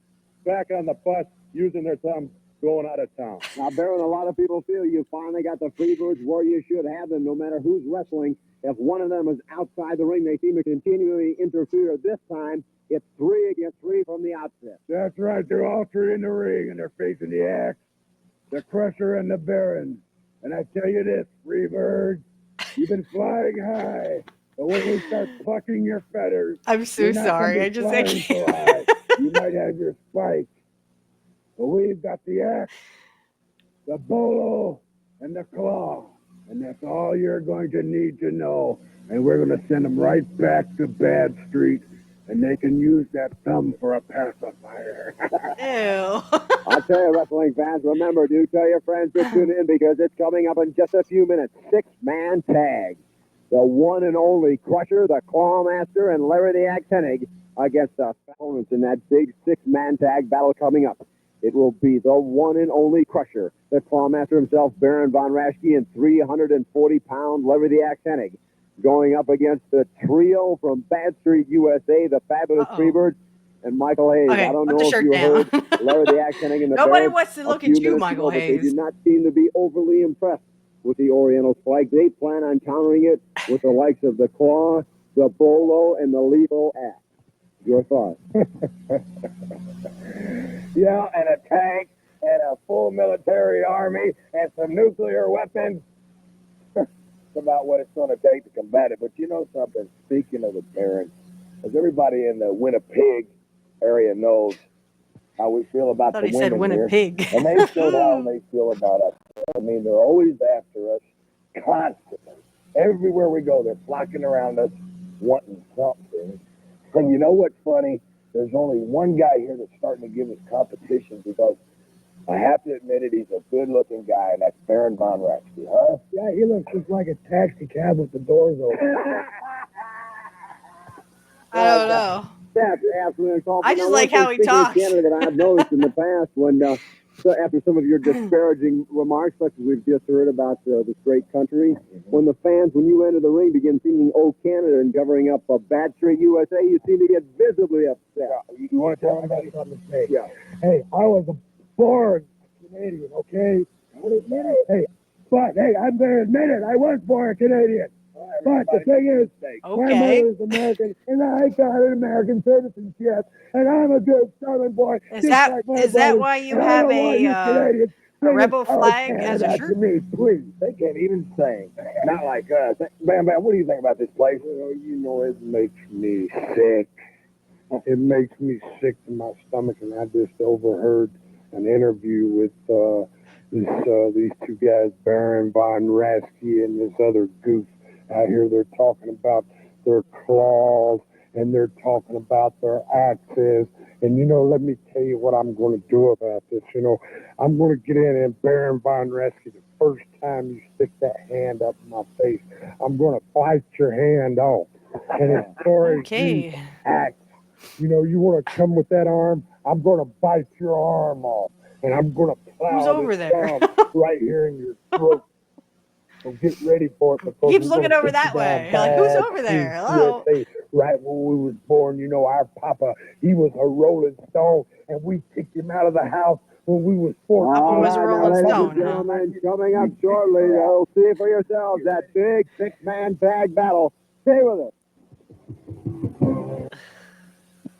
back on the bus using their thumbs going out of town. Now, Baron, a lot of people feel you finally got the Freebirds where you should have them, no matter who's wrestling. If one of them is outside the ring, they seem to continually interfere. This time, it's 3 against 3 from the outset. That's right. They're all 3 in the ring, and they're facing the Axe, the Crusher, and the Baron. And I tell you this, Freebird, you've been flying high. But when we start plucking your feathers, I'm so sorry. I can't. You might have your spike. But we've got the axe, the bolo, and the claw. And that's all you're going to need to know. And we're going to send them right back to Bad Street. And they can use that thumb for a pacifier. Ew. I'll tell you, wrestling fans, remember, do tell your friends to tune in because it's coming up in just a few minutes. 6-man tag. The one and only Crusher, the Clawmaster, and Larry the Axe Hennig against the opponents in that big 6-man tag battle coming up. It will be the one and only Crusher, the Clawmaster himself, Baron von Raschke, and 340-pound Larry the Axe Hennig, going up against the trio from Bad Street, USA, the Fabulous Freebirds, and Michael Hayes. Okay, I don't know if you heard Larry the Axe Hennig and the Nobody Baron wants to look at you, Michael Hayes. They do not seem to be overly impressed with the Oriental spike. They plan on countering it with the likes of the claw, the bolo, and the lethal axe. Your thoughts? Yeah, and a tank, and a full military army, and some nuclear weapons. That's about what it's going to take to combat it. But you know something? Speaking of the Baron, as everybody in the Winnipeg area knows how we feel about the women he said Winnipeg. Here. And they showed how they feel about us. I mean, they're always after us, constantly. Everywhere we go, they're flocking around us, wanting something. And you know what's funny? There's only one guy here that's starting to give us competition because I have to admit it, he's a good-looking guy, and that's Baron Von Raschke, huh? Yeah, he looks just like a taxi cab with the doors open. I don't know. That's absolutely awful. I just Now, like one how thing, he speaking of talks. Canada, that I've noticed in the past when, so after some of your disparaging remarks, such as we've just heard about this great country, when the fans, when you enter the ring, begin singing "Oh Canada" and covering up Bad Street USA, you seem to get visibly upset. You want to tell anybody something to say? Yeah. Hey, I was born Canadian, okay? Hey, but hey, I'm going to admit it. I was born Canadian. But the thing is, my Okay. mother is American, and I got an American citizenship, and I'm a good Southern boy. Is just that like my is that buddies, why you and I have don't want you Canadians singing, rebel "Oh, flag as a Canada" shirt? to me, please. They can't even sing. Not like us. Bam Bam, what do you think about this place? Well, you know, it makes me sick. It makes me sick to my stomach, and I just overheard an interview with these two guys, Baron Von Raschke and this other goof out here. They're talking about their claws, and they're talking about their axes. And, you know, let me tell you what I'm going to do about this. You know, I'm going to get in and Baron Von Raschke, the first time you stick that hand up in my face, I'm going to bite your hand off. And as far as you Okay. act, you know, you want to come with that arm, I'm going to bite your arm off. And I'm going to plow Who's over this there? thumb right here in your throat. So get ready for it. Because Keeps we're looking gonna over take that you down way. Like, who's Bad over there? Street, Hello? USA. Right when we was born, you know, our papa, he was a Rolling Stone, and we kicked him out of the house when we was 14. Papa was a All right, now, Rolling ladies Stone, and huh? gentlemen, coming up shortly, you'll see for yourselves that big six-man tag battle. Stay with us.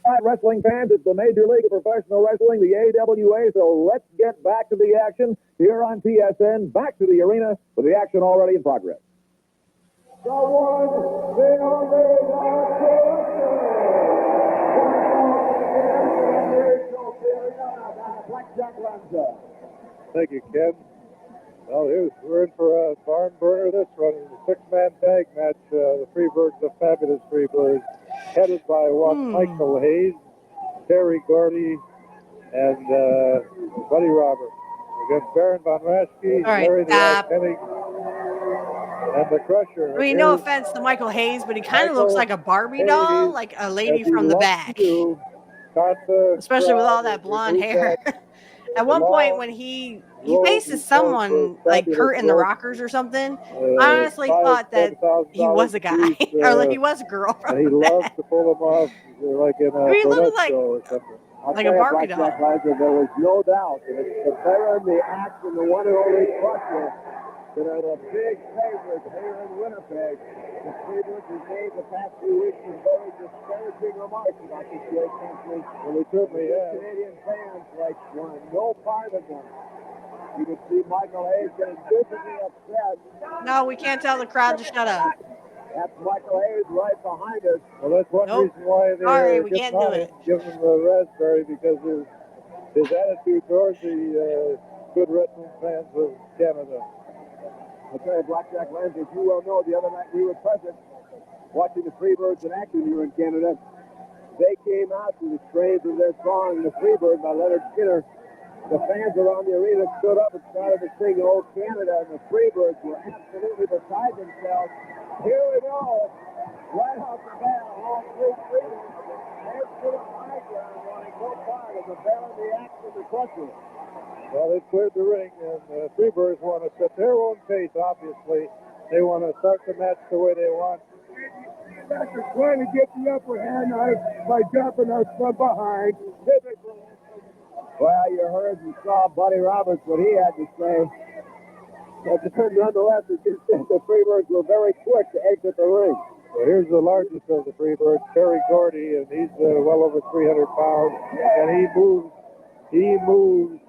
All right, wrestling fans, it's the Major League of Professional Wrestling, the AWA, so let's get back to the action here on TSN. Back to the arena with the action already in progress. The one, the only, Thank you, Ken. Well, we're in for a barn burner this one. The six-man tag match. The Freebirds, the fabulous Freebirds, headed by one Michael Hayes, Terry Gordy, and Buddy Roberts. Against Baron Von Raschke, All right, Larry the stop. Hennig, and the Crusher. I mean, no offense to Michael Hayes, but he kind of looks like a Barbie doll, like a lady from the back. Especially with all that blonde hair. At one point when he faces someone like Curt in the Rockers or something, I honestly thought that he was a guy or like he was a girl from And he the loves back. to pull them off like in a I mean, he looked burlesque like show or something. like a Barbie doll. Blackjack Lizer, there was no doubt that it's the Baron, the Axe, and the one and only Crusher that are the big favorites here in Winnipeg. The Freebirds have made the past few weeks some very disparaging remarks about this great country. Well, they certainly have. Canadian fans want no part of them. You can see Michael Hayes getting visibly upset. No, we can't tell the crowd to shut up. That's Michael Hayes right behind us. Well, that's one Nope. reason why they're Sorry, we getting can't do on him, it. giving him the raspberry, because his attitude towards the good wrestling fans of Canada. Okay, Blackjack Lanza, as you well know, the other night we were present watching the Freebirds in action here in Canada. They came out to the strains of their song, The Freebird by Leonard Skinner. The fans around the arena stood up and started to sing "Oh Canada," and the Freebirds were absolutely beside themselves. Here we go. Right off the bat, all three Freebirds. Here's to the high ground, wanting no part of the Baron, the Axe, and the Crusher. Well, they've cleared the ring, and the Freebirds want to set their own pace, obviously. They want to start the match the way they want. After trying to get the upper hand by jumping us from behind. Well, you heard and saw Buddy Roberts, what he had to say. But nonetheless, the Freebirds were very quick to exit the ring. Well, here's the largest of the Freebirds, Terry Gordy, and he's well over 300 pounds, and he moves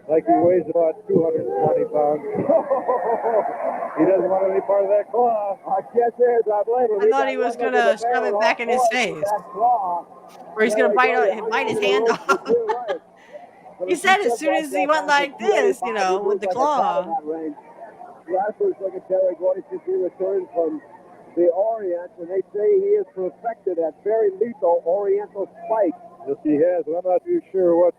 like he weighs about 220 pounds. He doesn't want any part of that claw. I guess there's, I blame him. I thought he was gonna shove it back in his face, or he's gonna bite his hand off. He said as soon as he went like this, you know, with the claw. Last week's look at Terry Gordy since he returned from the Orient, and they say he has perfected that very lethal Oriental spike. Yes, he has, and I'm not too sure what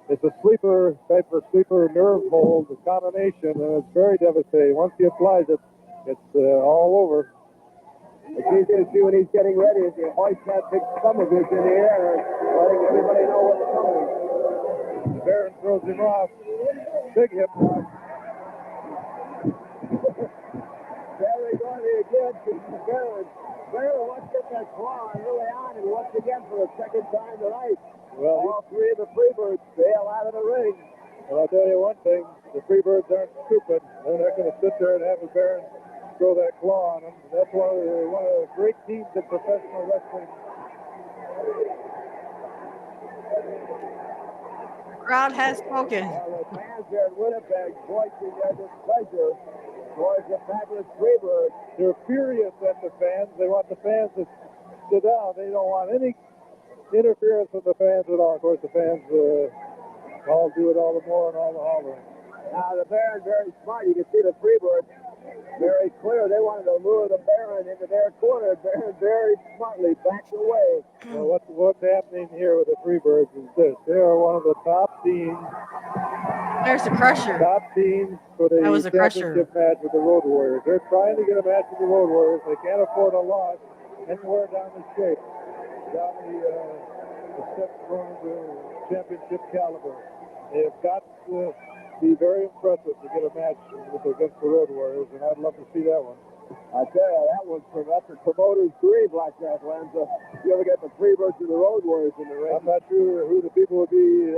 it's a sleeper type of sleeper nerve hold, the combination, and it's very devastating. Once he applies it, it's all over. What he's going to see when he's getting ready is to hoist that big stomach-bitch in the air, letting everybody know what's coming. The Baron throws him off. Big hip lock. Very good again to the Baron. Baron wants to get that claw early on, and once again for the second time tonight. Well, all three of the Freebirds bail out of the ring. Well, I'll tell you one thing. The Freebirds aren't stupid. They're not going to sit there and have the Baron throw that claw on them. That's one of the great teams of professional wrestling. Crowd has spoken. Well, the fans here in Winnipeg voicing their displeasure towards the fabulous Freebirds. They're furious at the fans. They want the fans to sit down. They don't want any interference with the fans at all. Of course, the fans all do it all the more and all the hollering. Now, the Baron very smart. You can see the Freebirds very clear. They wanted to lure the Baron into their corner. Baron very smartly backed away. Well, what's happening here with the Freebirds is this. They are one of the top teams. There's the Crusher. Top teams for the That was a Crusher. championship match with the Road Warriors. They're trying to get a match with the Road Warriors. They can't afford a loss anywhere down the shape, down the step from the championship caliber. They've got to be very impressive to get a match against the Road Warriors, and I'd love to see that one. I tell you, that's a promoter's dream, Blackjack Lanza. You ever get the Freebirds and the Road Warriors in the ring? I'm not sure who the people would be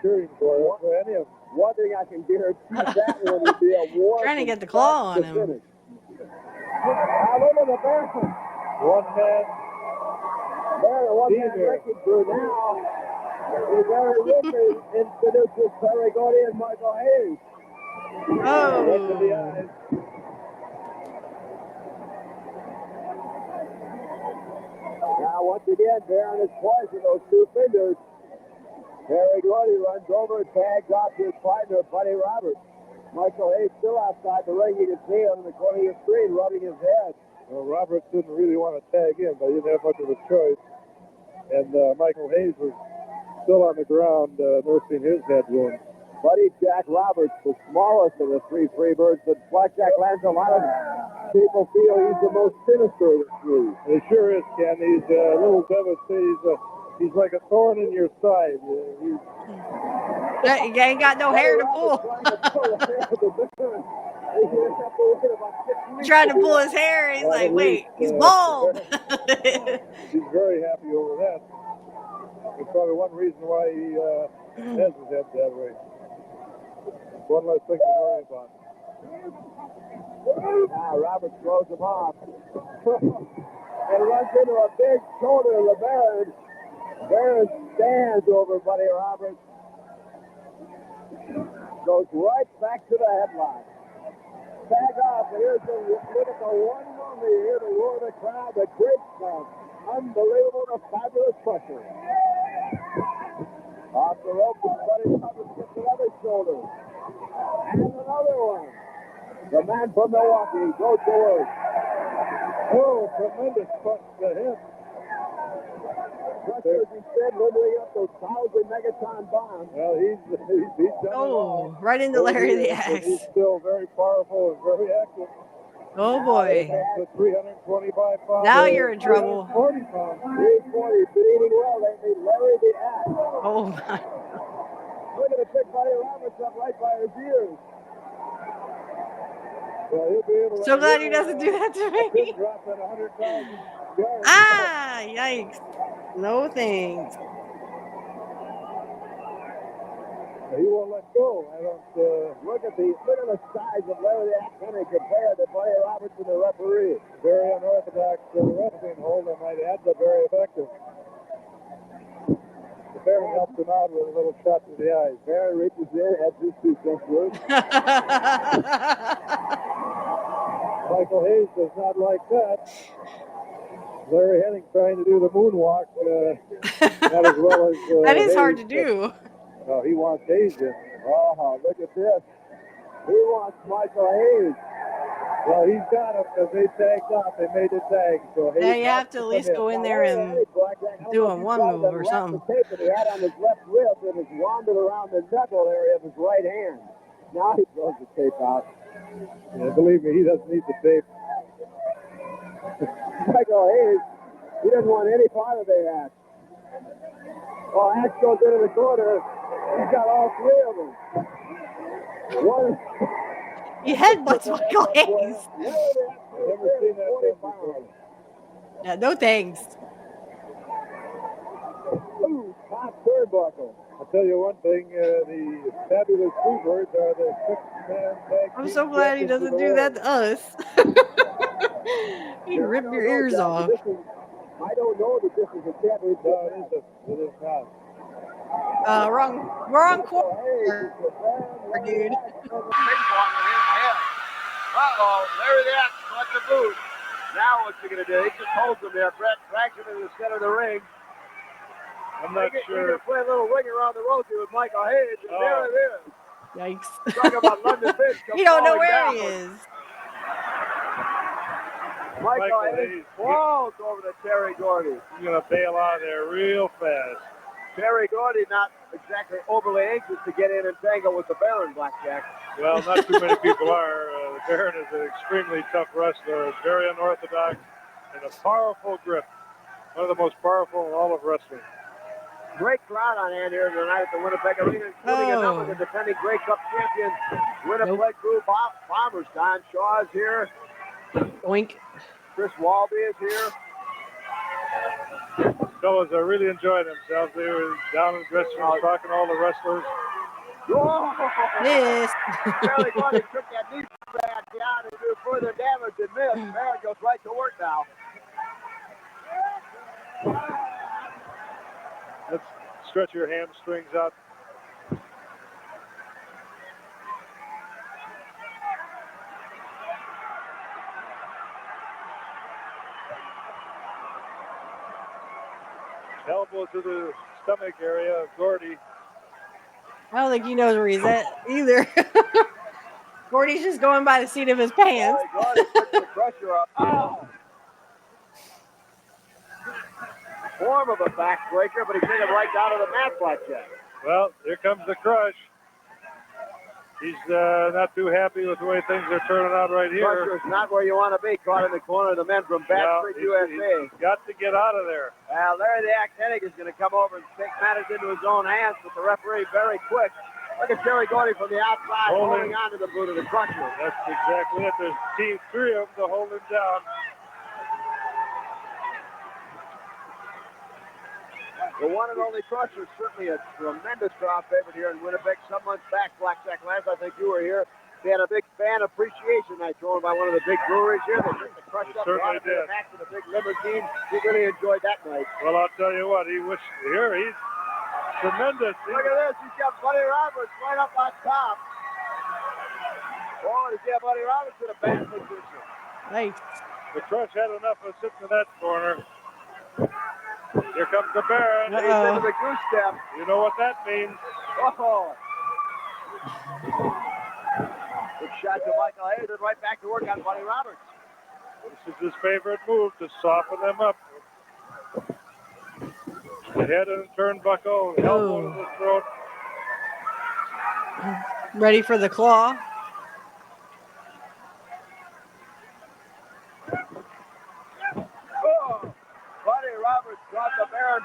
cheering for any of them. One thing I can guarantee that one would be a war. Trying to get the claw on him. Now look at the Baron. One man. Baron, one man breaking through now. He's very wicked. Introduces Terry Gordy and Michael Hayes. Oh. Right to the eyes. Now, once again, Baron is poised with those two fingers. Terry Gordy runs over, tags off his partner, Buddy Roberts. Michael Hayes still outside the ring. You can see him in the corner of your screen rubbing his head. Well, Roberts didn't really want to tag in, but he didn't have much of a choice. And Michael Hayes was still on the ground nursing his head wound. Buddy Jack Roberts, the smallest of the three Freebirds, but Blackjack Lanza, a lot of people feel he's the most sinister of the three. He sure is, Ken. He's a little devastating. He's like a thorn in your side. You ain't got no hair to pull. Trying to pull his hair. He's like, wait, he's bald. He's very happy over that. It's probably one reason why he has his head that way. One less thing to worry about. Now Roberts throws him off. And runs into a big shoulder of the Baron. Baron stands over Buddy Roberts. Goes right back to the headline. Tag off. Here's the look at the one mummy here to roar the crowd. The great man. Unbelievable, the fabulous Crusher. Off the rope, Buddy Roberts gets another shoulder. And another one. The man from Milwaukee goes to work. Oh, tremendous punch to him. Crusher, as he said, limbering up those 1,000 megaton bombs. Well, he's done it all. Right into Larry the But Axe. he's still very powerful and very active. Oh boy. With 325 pounds. Now you're in trouble. 40 pounds. 340, been eating well lately. Larry the Axe. Oh my. Look at the pick Buddy Roberts up right by his ears. Well, he'll be able to So glad he doesn't do that to me. drop at 100,000 yards. Ah, yikes. No thanks. He won't let go. I don't. Look at the size of Larry the Axe Hennig compared to Buddy Roberts and the referee. Very unorthodox wrestling hold, I might add, but very effective. The Baron helped him out with a little shot to the eyes. Baron reaches in, has his 2 cents worth. Michael Hayes does not like that. Larry Hennig trying to do the moonwalk, not as well as That is Hayes, hard to do. No, he wants Hayes in. Oh, look at this. He wants Michael Hayes. Well, he's got him because they tagged up. They made the tag. So Yeah, Hayes you has have to at least go in Now, there wait a and minute, Blackjack. I don't do know a if you one saw move that or wrap the something. tape that he had on his left wrist and has wandered around the knuckle area of his right hand. Now he throws the tape out. Yeah, believe me, he doesn't need the tape. Michael Hayes, he doesn't want any part of the act. Oh, Axe goes into the corner. He's got all three of them. One. He headbutts Michael Hayes. Never seen that thing before. Yeah, no thanks. Ooh, top turnbuckle. I'll tell you one thing, the fabulous Freebirds are the six-man tag I'm team so glad he champions of doesn't the do that world. to us. He'd Yeah, I rip don't your know, ears Jackie. off. I don't know that this is a championship. No, it is not. Wrong corner, dude. Uh-oh, Larry the Axe got the boot. Now what's he going to do? He just holds him there. Brett drags him into the center of the ring. I'm not He's sure. going to play a little ring around the ropes with Michael Hayes, and there it is. Yikes. Talk about London Fish. You don't know where he is. Michael Hayes falls over to Terry Gordy. He's going to bail out of there real fast. Terry Gordy not exactly overly anxious to get in and tangle with the Baron, Blackjack. Well, not too many people are. The Baron is an extremely tough wrestler, very unorthodox, and a powerful grip. One of the most powerful in all of wrestling. Great crowd on hand here tonight at the Winnipeg Arena, including a number of the defending Grey Cup champions, Winnipeg Crew, Bombers. Don Shaw is here. Oink. Chris Walby is here. Fellas are really enjoying themselves. They were down in the dressing room talking to all the wrestlers. Yes. Terry Gordy took that knee back down and do further damage and missed. Baron goes right to work now. Let's stretch your hamstrings out. Elbow to the stomach area of Gordy. I don't think he knows where he's at either. Gordy's just going by the seat of his pants. Gordy puts the pressure up. Oh! Form of a backbreaker, but he took it right down to the mat, Blackjack. Well, here comes the crush. He's not too happy with the way things are turning out right here. Crusher's not where you want to be, caught in the corner of the men from Backstreet USA. He's got to get out of there. Well, Larry the Axe Hennig is going to come over and take matters into his own hands, but the referee very quick. Look at Terry Gordy from the outside holding on to the boot of the Crusher. That's exactly it. There's three of them to hold him down. The one and only Crusher, certainly a tremendous crowd favorite here in Winnipeg. Some months back, Blackjack Lance, I think you were here. They had a big fan appreciation night thrown by one of the big breweries here. They took the Crusher up, brought him to the back with a big limousine. He really enjoyed that night. Well, I'll tell you what, he's tremendous. Look at this, he's got Buddy Roberts right up on top. Oh, he's got Buddy Roberts in a bench position. Nice. The Crush had enough of sitting in that corner. Here comes the Baron. He's into the goose step. You know what that means. Oh. Good shot to Michael Hayes and right back to work on Buddy Roberts. This is his favorite move, to soften them up. The head and turnbuckle, elbow to the throat. Ready for the claw. Oh. Buddy Roberts got the Baron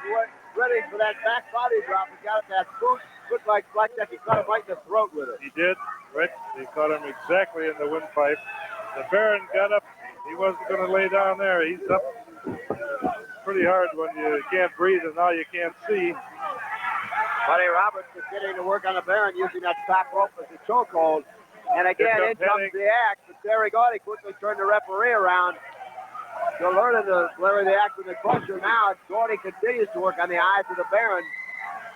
ready for that back body drop. He got that boot. Looked like Blackjack. He caught him right in the throat with it. He did. Right. He caught him exactly in the windpipe. The Baron got up. He wasn't going to lay down there. He's up pretty hard when you can't breathe and now you can't see. Buddy Roberts is getting to work on the Baron using that top rope as a chokehold. And again, in comes the Axe. But Terry Gordy quickly turned the referee around. So learning to Larry the Axe with the Crusher now. Gordy continues to work on the eyes of the Baron.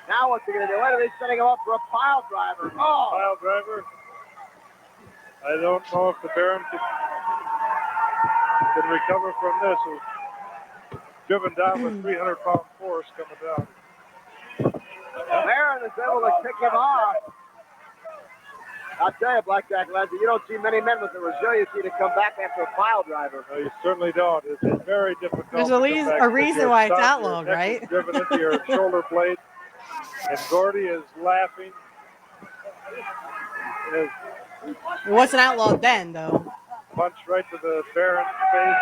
Now what's he going to do? What are they setting him up for a pile driver? Oh! Pile driver. I don't know if the Baron can recover from this. It was driven down with 300-pound force coming down. Baron is able to kick him off. I'll tell you, Blackjack Leslie, you don't see many men with the resiliency to come back after a pile driver. No, you certainly don't. It's very difficult. There's to a, come reason, back a because reason your why it's thumb, your outlawed, neck right? is driven into your shoulder blade. And Gordy is laughing. His It wasn't outlawed then, though. punch right to the Baron's face.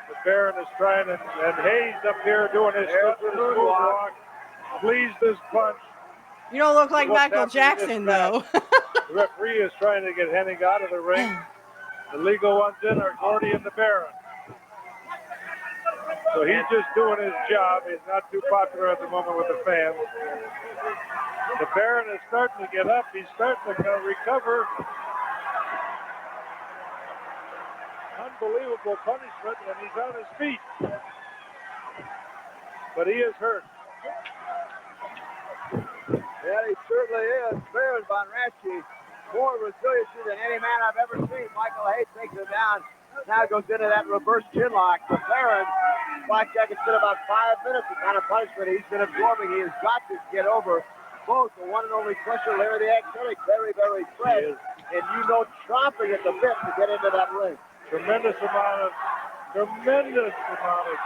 The Baron is trying, and Hayes up here doing his moonwalk. Flees this punch. You don't look like What's Michael happening in this Jackson, match? though. The referee is trying to get Hennig out of the ring. The legal ones in are Gordy and the Baron. So he's just doing his job. He's not too popular at the moment with the fans. The Baron is starting to get up. He's starting to recover. Unbelievable punishment, and he's on his feet. But he is hurt. Yeah, he certainly is. Baron von Raschke, more resiliency than any man I've ever seen. Michael Hayes takes him down. Now goes into that reverse chin lock. The Baron, Blackjack, it's been about 5 minutes of kind of punishment he's been absorbing. He has got to get over both the one and only crusher, Larry the Hennig, very, very fresh. And you know, chomping at the bit to get into that ring. Tremendous amount of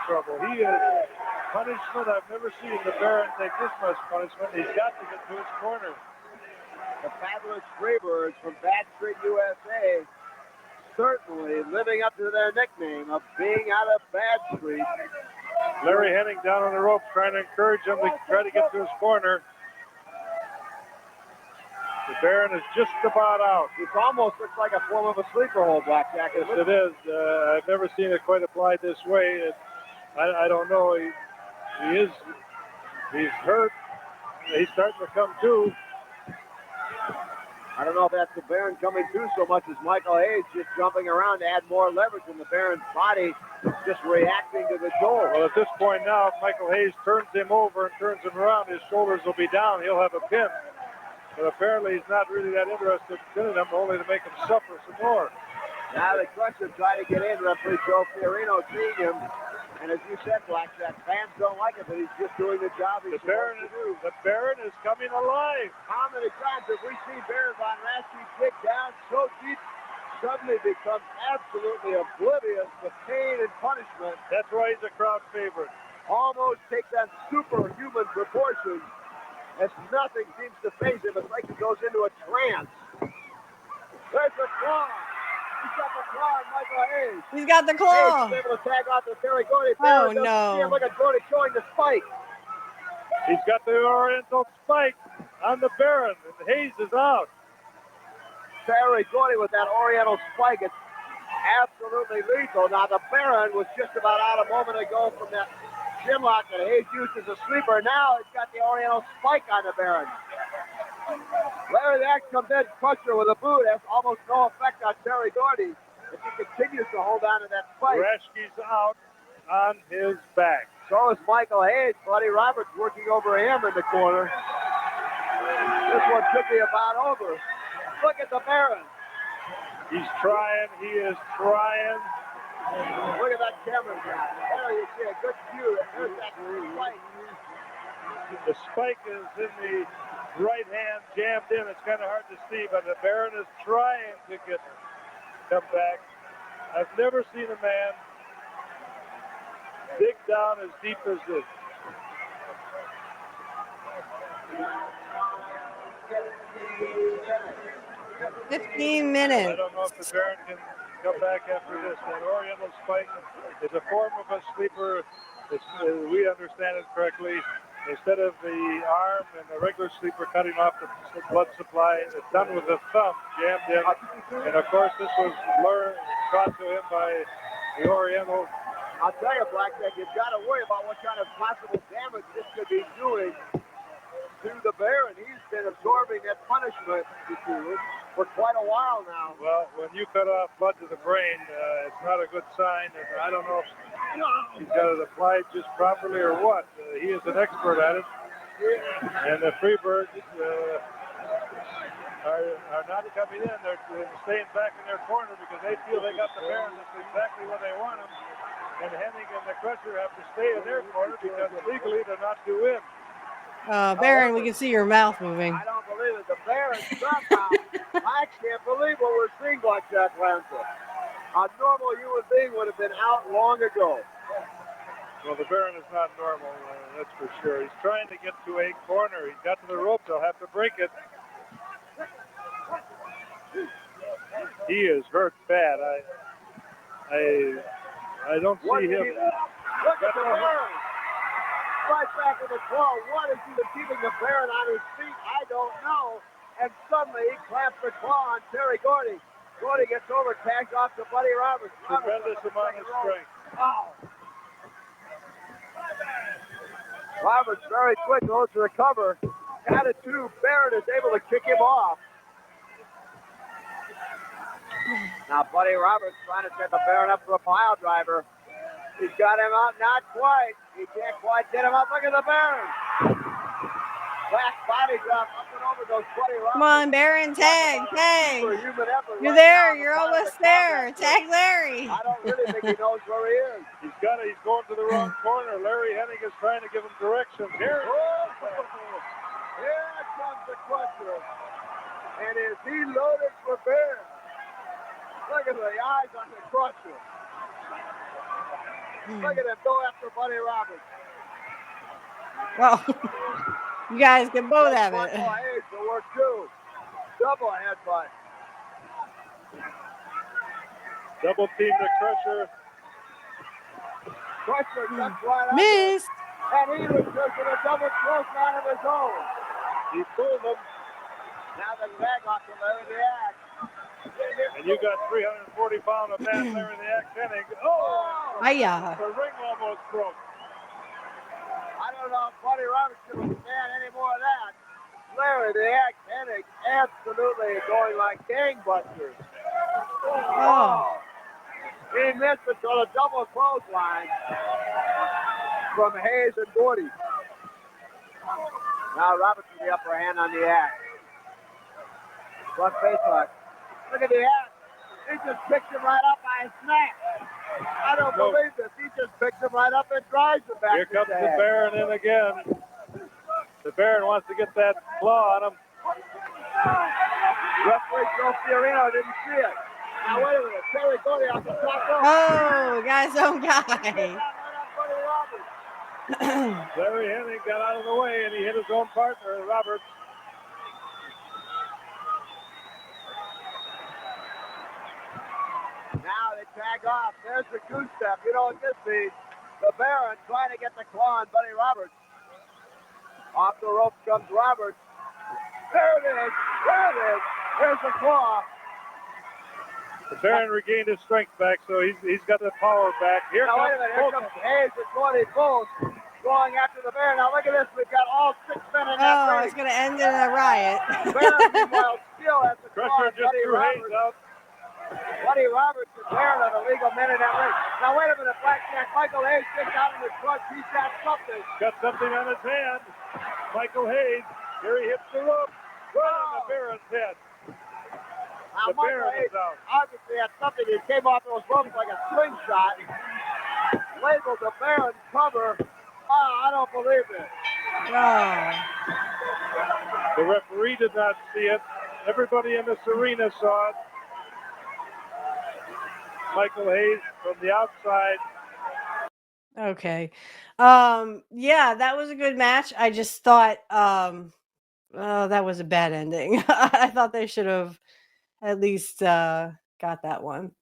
trouble. He is punishment. I've never seen the Baron take this much punishment. He's got to get to his corner. The fabulous Freebirds from Bad Street, USA, certainly living up to their nickname of being out of Bad Street. Larry Hennig down on the ropes trying to encourage him to try to get to his corner. The Baron is just about out. It almost looks like a form of a sleeper hold, Blackjack. Yes, it is. I've never seen it quite applied this way. I don't know. He's hurt. He's starting to come to. I don't know if that's the Baron coming to so much as Michael Hayes just jumping around to add more leverage in the Baron's body, just reacting to the shoulder. Well, at this point now, if Michael Hayes turns him over and turns him around, his shoulders will be down. He'll have a pin. But apparently he's not really that interested in pinning him, only to make him suffer some more. Now the Crusher trying to get in, referee Joe Fiorino seeing him. And as you said, Blackjack, fans don't like it, but he's just doing the job he's supposed to do. The Baron is coming alive. How many times have we seen Baron von Raschke dig down so deep, suddenly becomes absolutely oblivious to pain and punishment? That's why he's a crowd favorite. Almost takes on superhuman proportions as nothing seems to phase him. It's like he goes into a trance. There's the claw. He's got the claw on Michael Hayes. He's got the claw. Hayes is able to tag off to Terry Gordy. Oh, no. Look at Gordy showing the spike. He's got the Oriental spike on the Baron, and Hayes is out. Terry Gordy with that Oriental spike. It's absolutely lethal. Now, the Baron was just about out a moment ago from that chin lock that Hayes used as a sleeper. Now he's got the Oriental spike on the Baron. Larry the Axe comes in, Crusher with a boot, has almost no effect on Terry Gordy if he continues to hold on to that spike. Raschke's out on his back. So is Michael Hayes. Buddy Roberts working over him in the corner. This one could be about over. Look at the Baron. He's trying. He is trying. Look at that camera. There you see a good view. There's that spike. The spike is in the right hand, jammed in. It's kind of hard to see, but the Baron is trying to come back. I've never seen a man dig down as deep as this. $15 minutes. I don't know if the Baron can come back after this. That Oriental spike is a form of a sleeper. We understand it correctly. Instead of the arm and the regular sleeper cutting off the blood supply, it's done with the thumb jammed in. And of course, this was taught to him by the Oriental. I'll tell you, Blackjack, you've got to worry about what kind of possible damage this could be doing to the Baron. He's been absorbing that punishment for quite a while now. Well, when you cut off blood to the brain, it's not a good sign. And I don't know if he's got it applied just properly or what. He is an expert at it. And the Freebirds are not coming in. They're staying back in their corner because they feel they got the Baron just exactly where they want him. And Hennig and the Crusher have to stay in their corner because legally they're not due in. Baron, we can see your mouth moving. I don't believe it. The Baron somehow, Mike can't believe what we're seeing, Blackjack Lanza. A normal human being would have been out long ago. Well, the Baron is not normal, that's for sure. He's trying to get to a corner. He got to the rope. They'll have to break it. He is hurt bad. I don't see him. Look at the Baron. Right back in the claw. What is even keeping the Baron on his feet? I don't know. And suddenly he clamps the claw on Terry Gordy. Gordy gets over, tags off to Buddy Roberts. Tremendous amount of strength. Wow. Roberts very quick goes to the cover. Attitude, Baron is able to kick him off. Now Buddy Roberts trying to set the Baron up for a pile driver. He's got him out, not quite. He can't quite get him up. Look at the Baron. Back body drop up and over goes Buddy Roberts. Come on, Baron, tag. You're there. You're almost there. Tag Larry. I don't really think he knows where he is. He's going to the wrong corner. Larry Hennig is trying to give him directions. Here comes the Crusher. And is he loaded for Baron? Look at the eyes on the Crusher. Look at him go after Buddy Roberts. Well, you guys can both have it. Hayes will work too. Double headbutt. Double team the Crusher. Crusher jumped right Missed. And he was just in a double close man of his own. He pulled him. Now the tag off to Larry the Axe. And you got 340-pound of man Larry the Axe Hennig. Oh! Hiya. The ring almost broke. I don't know if Buddy Roberts can stand any more of that. Larry the Axe Hennig absolutely going like gangbusters. Oh. He missed it to a double clothesline from Hayes and Gordy. Now Roberts with the upper hand on the Axe. Front face lock. Look at the Axe. He just picked him right up by his neck. I don't believe this. He just picks him right up and drives him back. Here comes the Baron in again. The Baron wants to get that claw on him. Referee Joe Fiorino didn't see it. Now wait a minute. Terry Gordy off the top rope. Oh, guy's own guy. Larry Hennig got out of the way and he hit his own partner, Roberts. Now they tag off. There's the goose step. You know what this means? The Baron trying to get the claw on Buddy Roberts. Off the ropes comes Roberts. There it is. There it is. There's the claw. The Baron regained his strength back, so he's got the power back. Here now, comes wait a minute. Here comes Hayes and Gordy both going after the Baron. Now look at this. We've got all 6 men in that ring. It's going to end in a riot. Baron, meanwhile, still has the claw Crusher on just Buddy threw Roberts. Hayes out. Buddy Roberts and Baron are the legal men in that ring. Now wait a minute, Blackjack. Michael Hayes sticks out in the front. He's got something. Got something on his hand. Michael Hayes. Here he hits the rope. Right on the Baron's head. Now The Michael Baron Hayes is out. obviously had something. He came off those ropes like a slingshot. Labeled the Baron cover. Oh, I don't believe it. Oh. The referee did not see it. Everybody in this arena saw it. Michael Hayes from the outside. Okay. Yeah, that was a good match. I just thought that was a bad ending. I thought they should have at least got that one.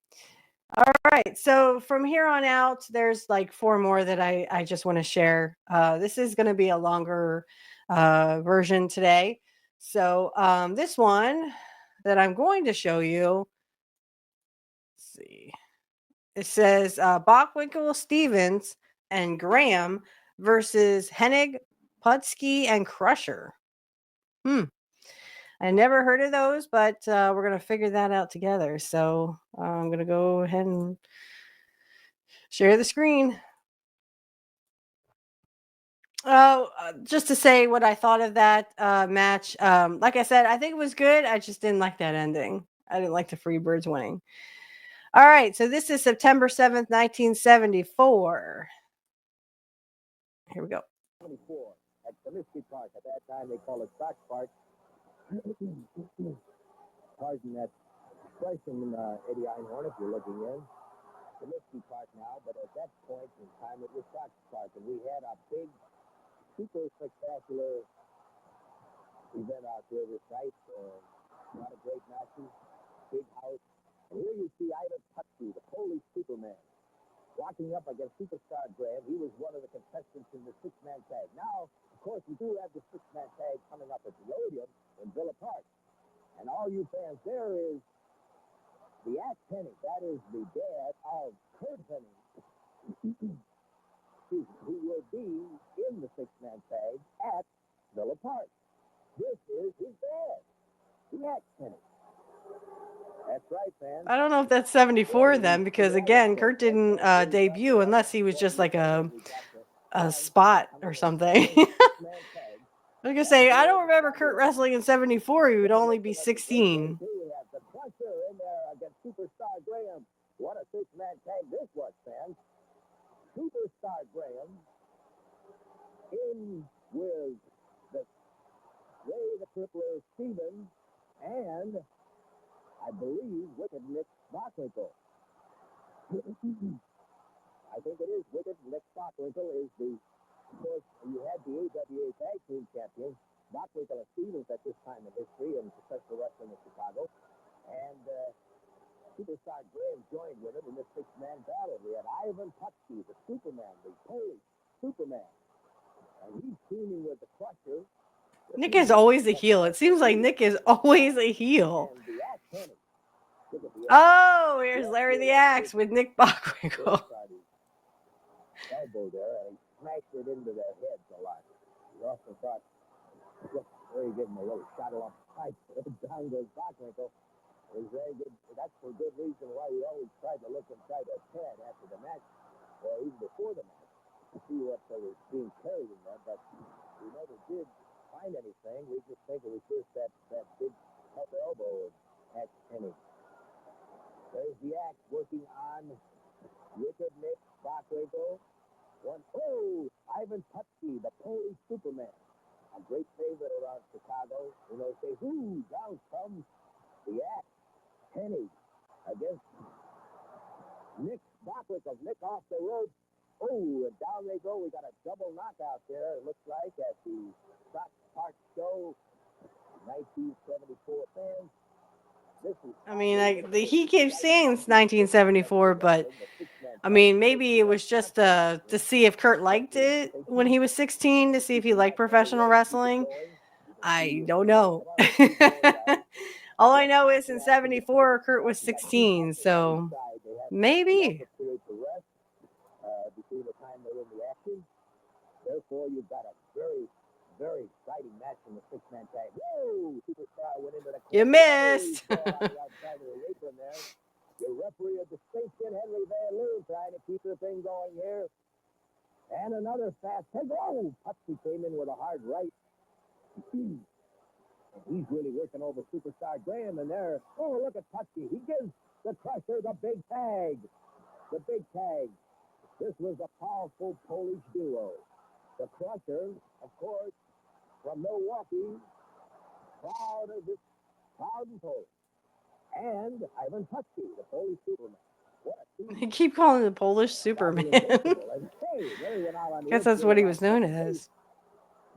All right. So from here on out, there's like 4 more that I just want to share. This is going to be a longer version today. So this one that I'm going to show you, let's see. It says Bockwinkel, Stevens, and Graham versus Hennig, Putski, and Crusher. I never heard of those, but we're going to figure that out together. So I'm going to go ahead and share the screen. Just to say what I thought of that match. Like I said, I think it was good. I just didn't like that ending. I didn't like the Freebirds winning. All right, so this is September 7th, 1974. Here we go. 24 at Comiskey Park. At that time, they called it Sox Park. pardon that expression, Eddie Einhorn, if you're looking in. Comiskey Park now, but at that point in time it was Fox Park, and we had a big, super spectacular event out there this night. A lot of great matches, big house. And here you see Ivan Putski, the Polish Superman, walking up against Superstar Graham. He was one of the contestants in the six-man tag. Now, of course, we do have the six-man tag coming up at the Odeon in Villa Park. And all you fans, there is the Axe Hennig. That is the dad of Curt Hennig, who will be in the six-man tag at Villa Park. This is his dad, the Axe Hennig. That's right, fans. I don't know if that's 74 then, because again, Curt didn't debut unless he was just like a spot or something. I was gonna say, I don't remember Curt wrestling in 74. He would only be 16. Here we have the Crusher in there against Superstar Graham. What a six-man tag this was, fans. Superstar Graham in with the Ray the Crippler Stevens and I believe Wicked Nick Bockwinkel. I think it is Wicked Nick Bockwinkel is the, of course, you had the AWA Tag Team Champions, Bockwinkel and Stevens at this time in history in professional wrestling in Chicago. And Superstar Graham joined with him in this six-man battle. We had Ivan Putski, the Superman, the Polish Superman. And he's teaming with the Crusher. Nick is always a heel. It seems like Nick is always a heel. And the Axe Hennig. Look at the Oh, here's Larry the Axe with Nick Bockwinkel. elbow there, and he smashed it into their heads a lot. He also thought, look, there he gave him a little shot along the pipe. Down goes Bockwinkel. It was very good. That's for good reason why we always tried to look inside their head after the match, or even before the match, to see what was being carried in there. But we never did find anything. We just think it was just that big tough elbow of Axe Hennig. There's the Axe working on Wicked Nick Bockwinkel. Ivan Putski, the Polish Superman. A great favorite around Chicago. You know, say, down comes the Axe Hennig against Nick Bockwinkel. Nick off the rope. And down they go. We got a double knockout there, it looks like, at the Fox Park Show 1974 fans. I mean, he keeps saying it's 1974, but I mean, maybe it was just to see if Curt liked it when he was 16, to see if he liked professional wrestling. I don't know. All I know is in 74, Curt was 16, so maybe. Between the time they're in the action. Therefore, you've got a very, very exciting match in the six-man tag. Superstar went into the corner. You missed. Outside of the apron there. Your referee of distinction, Henry Van Leeuwen, trying to keep the thing going here. And another fast tag. Putski came in with a hard right. And he's really working over Superstar Graham in there. Look at Putski. He gives the Crusher the big tag. The big tag. This was a powerful Polish duo. The Crusher, of course, from Milwaukee, proud and Polish. And Ivan Putski, the Polish Superman. They keep calling him the Polish Superman. Guess that's what he was known as.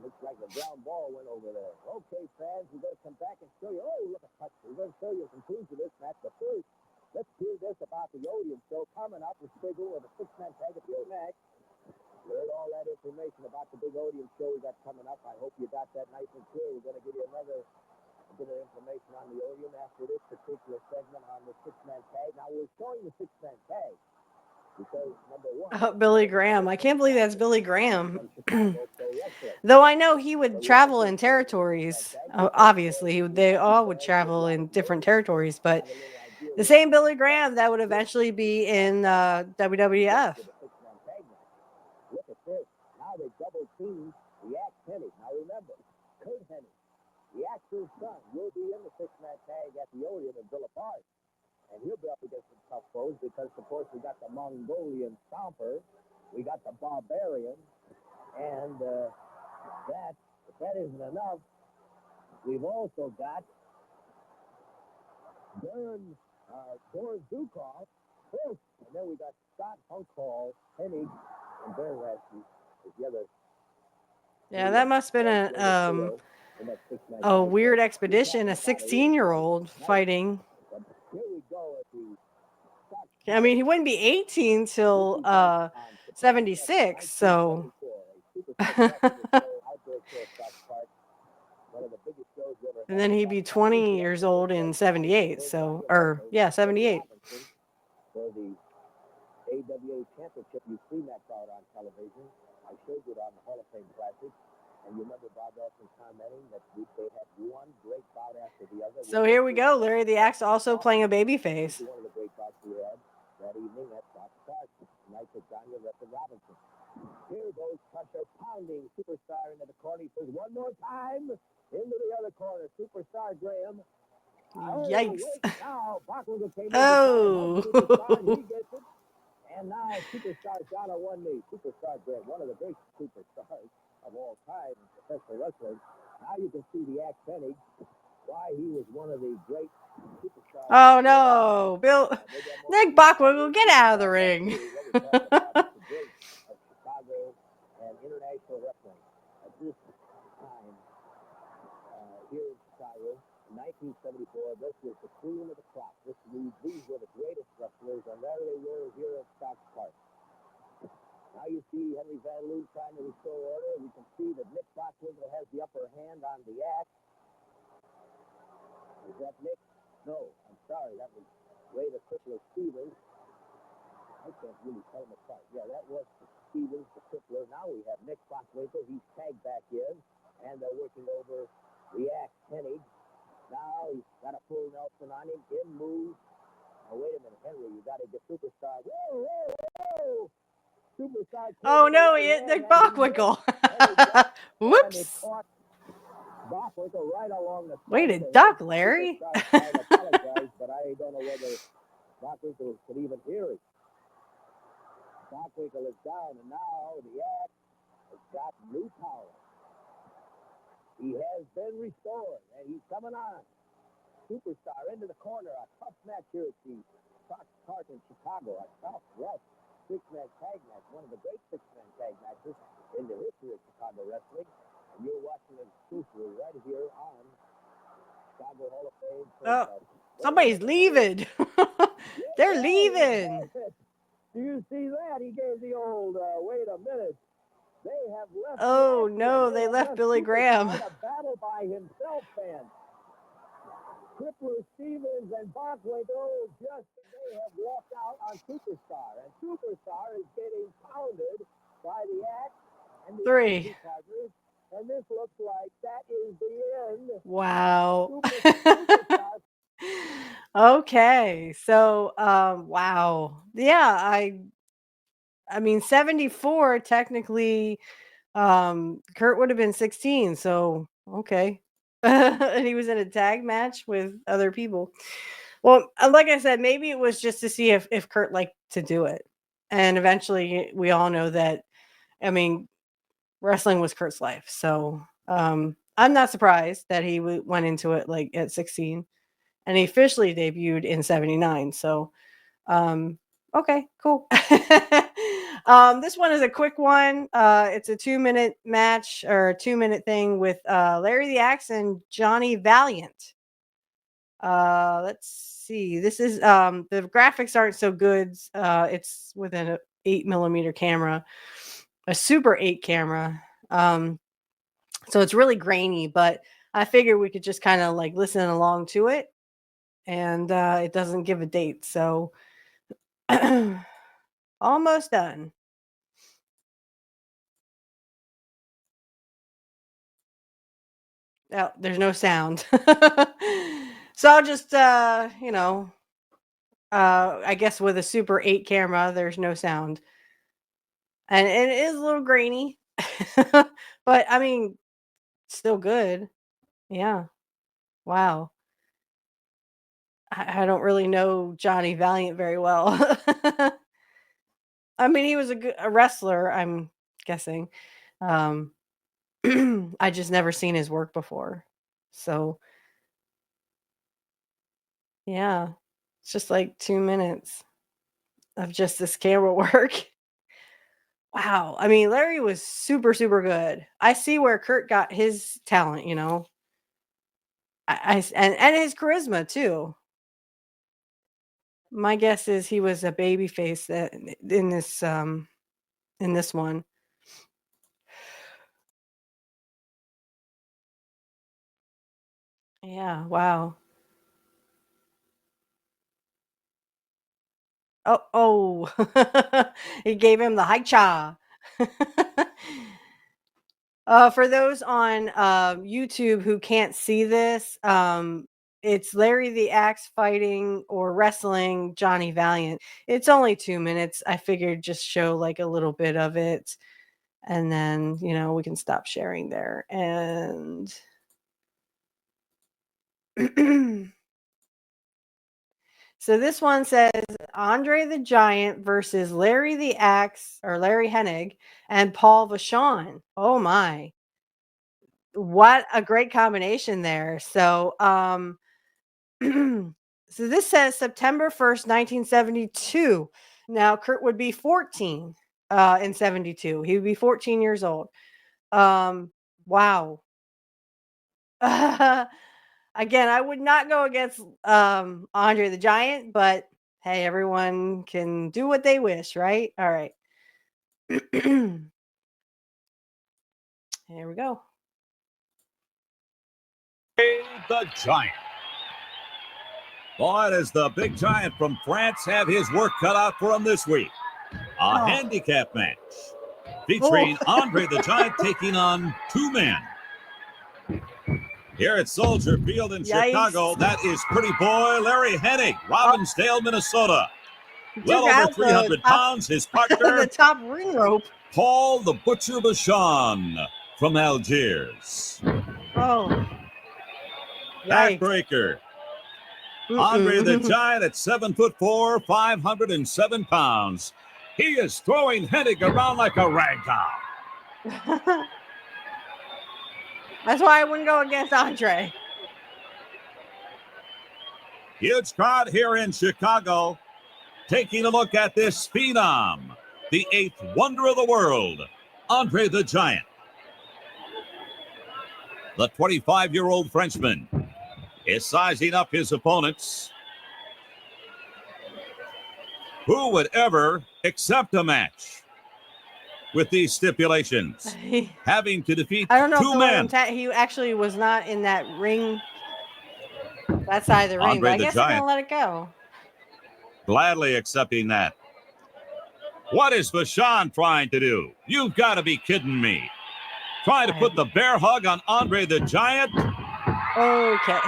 Looks like the ground ball went over there. Okay, fans, we're going to come back and show you. Look at Putski. We're going to show you some clues to this match. But first, let's hear this about the Odeon show coming up with Figure with a six-man tag at the match. You heard all that information about the big Odeon show we got coming up. I hope you got that nice and clear. We're going to give you another bit of information on the Odeon after this particular segment on the six-man tag. Now, we're showing the six-man tag because, number one... Billy Graham. I can't believe that's Billy Graham. Though I know he would travel in territories. Obviously, they all would travel in different territories, but the same Billy Graham that would eventually be in WWF. Look at this. Now they double team the Axe Hennig. Now remember, Curt Hennig, the Axe's son, will be in the six-man tag at the Odeon in Villa Park. And he'll be up against some tough foes because, of course, we got the Mongolian Stomper, we got the Barbarian, and if that isn't enough, we've also got Doran Zukov. And then we got Scott Hunk Hall, Hennig, and Bear Rasky is the other. Yeah, that must have been a weird expedition. A 16-year-old fighting. Here we go at the I mean, he wouldn't be 18 till 76. So. And then he'd be 20 years old in 78. So, or yeah, 78. For the AWA Championship, you've seen that crowd on television. I showed you it on the Hall of Fame Classic. And you remember Bob Elson commenting that they had one great bout after the other. So here we go. Larry the Axe also playing a babyface. One of the great bouts we had that evening at Fox Park. Tonight with Daniel Robinson. Here goes Cashapp pounding Superstar into the corner. He says one more time into the other corner. Superstar Graham. Yikes. Now Bachman came Oh. Superstar, he gets it. And now Superstar's down on one knee. Superstar Graham, one of the great superstars of all time in professional wrestling. Now you can see the Axe Hennig, why he was one of the great superstars. Oh no, Nick Bockwinkel, get out of the ring. Chicago and international wrestling at this time here in Chicago in 1974. This was the cream of the crop. These were the greatest wrestlers, and there they were here at Fox Park. Now you see Henry Van Loon trying to restore order. We can see that Nick Bockwinkel has the upper hand on the Axe. Is that Nick? No, I'm sorry. That was Ray the Crippler Stevens. I can't really tell them apart. Yeah, that was Stevens, the Crippler. Now we have Nick Bockwinkel. He's tagged back in, and they're working over the Axe Hennig. Now he's got a full Nelson on him. In moves. Now wait a minute, Henry. You got to get Superstar. Whoa, whoa, whoa! Superstar. Oh no, he hit Nick Bockwinkel. Whoops. Bockwinkel right along the way to duck, Larry. I apologize, but I don't know whether Bockwinkel could even hear it. Bockwinkel is down, and now the Axe has got new power. He has been restored, and he's coming on. Superstar into the corner. A tough match here at the Fox Park in Chicago. A tough, rough six-man tag match. One of the great six-man tag matches in the history of Chicago wrestling. And you're watching it exclusively right here on Chicago Hall of Fame. Oh, somebody's leaving. They're leaving. Do you see that? He gave the old, wait a minute. They have left. Oh no, they left Billy Graham. A battle by himself, man. Crippler, Stevens, and Bockwinkel they have walked out on Superstar. And Superstar is getting pounded by the Axe and the 3. partners. And this looks like that is the end. Wow. Superstar. Okay. So wow. Yeah, I mean 74 technically Curt would have been 16, so okay. And he was in a tag match with other people. Well, like I said, maybe it was just to see if Curt liked to do it. And eventually we all know that, I mean, wrestling was Curt's life. So I'm not surprised that he went into it like at 16, and he officially debuted in 79. So okay, cool. This one is a quick one. It's a 2-minute match or a 2-minute thing with Larry the Axe and Johnny Valiant. Let's see. This is the graphics aren't so good. It's with an 8mm camera, a Super 8 camera. So it's really grainy, but I figured we could just kind of like listen along to it, and it doesn't give a date. So almost done. Oh, there's no sound. So I'll just, I guess with a Super 8 camera, there's no sound. And it is a little grainy. But, I mean, still good. Yeah. Wow. I don't really know Johnny Valiant very well. I mean, he was a wrestler, I'm guessing. I just never seen his work before. So Yeah. It's just like 2 minutes of just this camera work. Wow. I mean, Larry was super, super good. I see where Curt got his talent, you know. And his charisma too. My guess is he was a baby face that in this one. Yeah, wow. Oh, he gave him the high cha. For those on YouTube who can't see this, it's Larry the Axe fighting or wrestling Johnny Valiant. It's only 2 minutes. I figured just show like a little bit of it, and then we can stop sharing there. And so this one says Andre the Giant versus Larry the Axe or Larry Hennig and Paul Vachon. Oh my. What a great combination there. So so this says September 1st, 1972. Now Curt would be 14 in 72. He would be 14 years old. Wow. Again, I would not go against Andre the Giant, but hey, everyone can do what they wish, right? All right. Here we go. The Giant. Boy, does the big giant from France have his work cut out for him this week. A handicap match featuring Andre the Giant taking on 2 men. Here at Soldier Field in Chicago, that is pretty boy Larry Hennig, Robbinsdale, Minnesota. Well over 300 pounds, his partner, the top ring rope, Paul the Butcher Vachon from Algiers. Oh. Backbreaker. Andre the Giant at 7'4", 507 pounds. He is throwing Hennig around like a rag doll. That's why I wouldn't go against Andre. Huge crowd here in Chicago. Taking a look at this phenom, the 8th wonder of the world, Andre the Giant. The 25-year-old Frenchman is sizing up his opponents. Who would ever accept a match with these stipulations? Having to defeat I don't know 2 men. he actually was not in that ring, that side of the ring, Andre but I the guess I'm Giant. going to let it go. Gladly accepting that. What is Vachon trying to do? You've got to be kidding me. Trying to put the bear hug on Andre the Giant? Okay.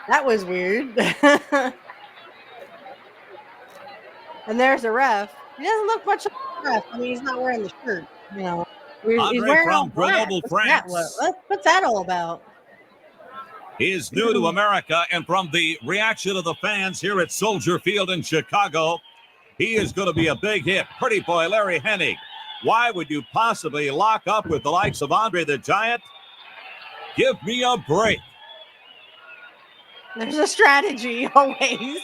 That was weird. And there's a ref. He doesn't look much like a ref. I mean, he's not wearing the shirt, you know. He's Andre wearing from all black. Grenoble, What's France. what's that all about? He is new to America, and from the reaction of the fans here at Soldier Field in Chicago, he is going to be a big hit. Pretty boy Larry Hennig. Why would you possibly lock up with the likes of Andre the Giant? Give me a break. There's a strategy always.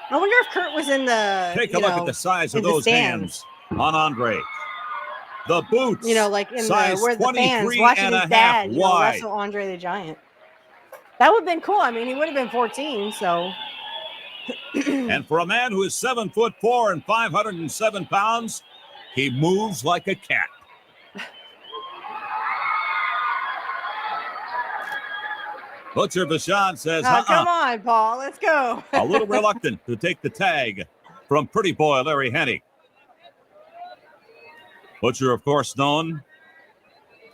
I wonder if Curt was in the. Take a look at the size of those hands on Andre. The boots, like in size where the fans 23 watching and his a dad half wide. wrestle Andre the Giant. That would have been cool. I mean, he would have been 14, so. And for a man who is 7'4" and 507 pounds, he moves like a cat. Butcher Vachon says, come on, Paul, let's go. A little reluctant to take the tag from pretty boy Larry Hennig. Butcher, of course, known,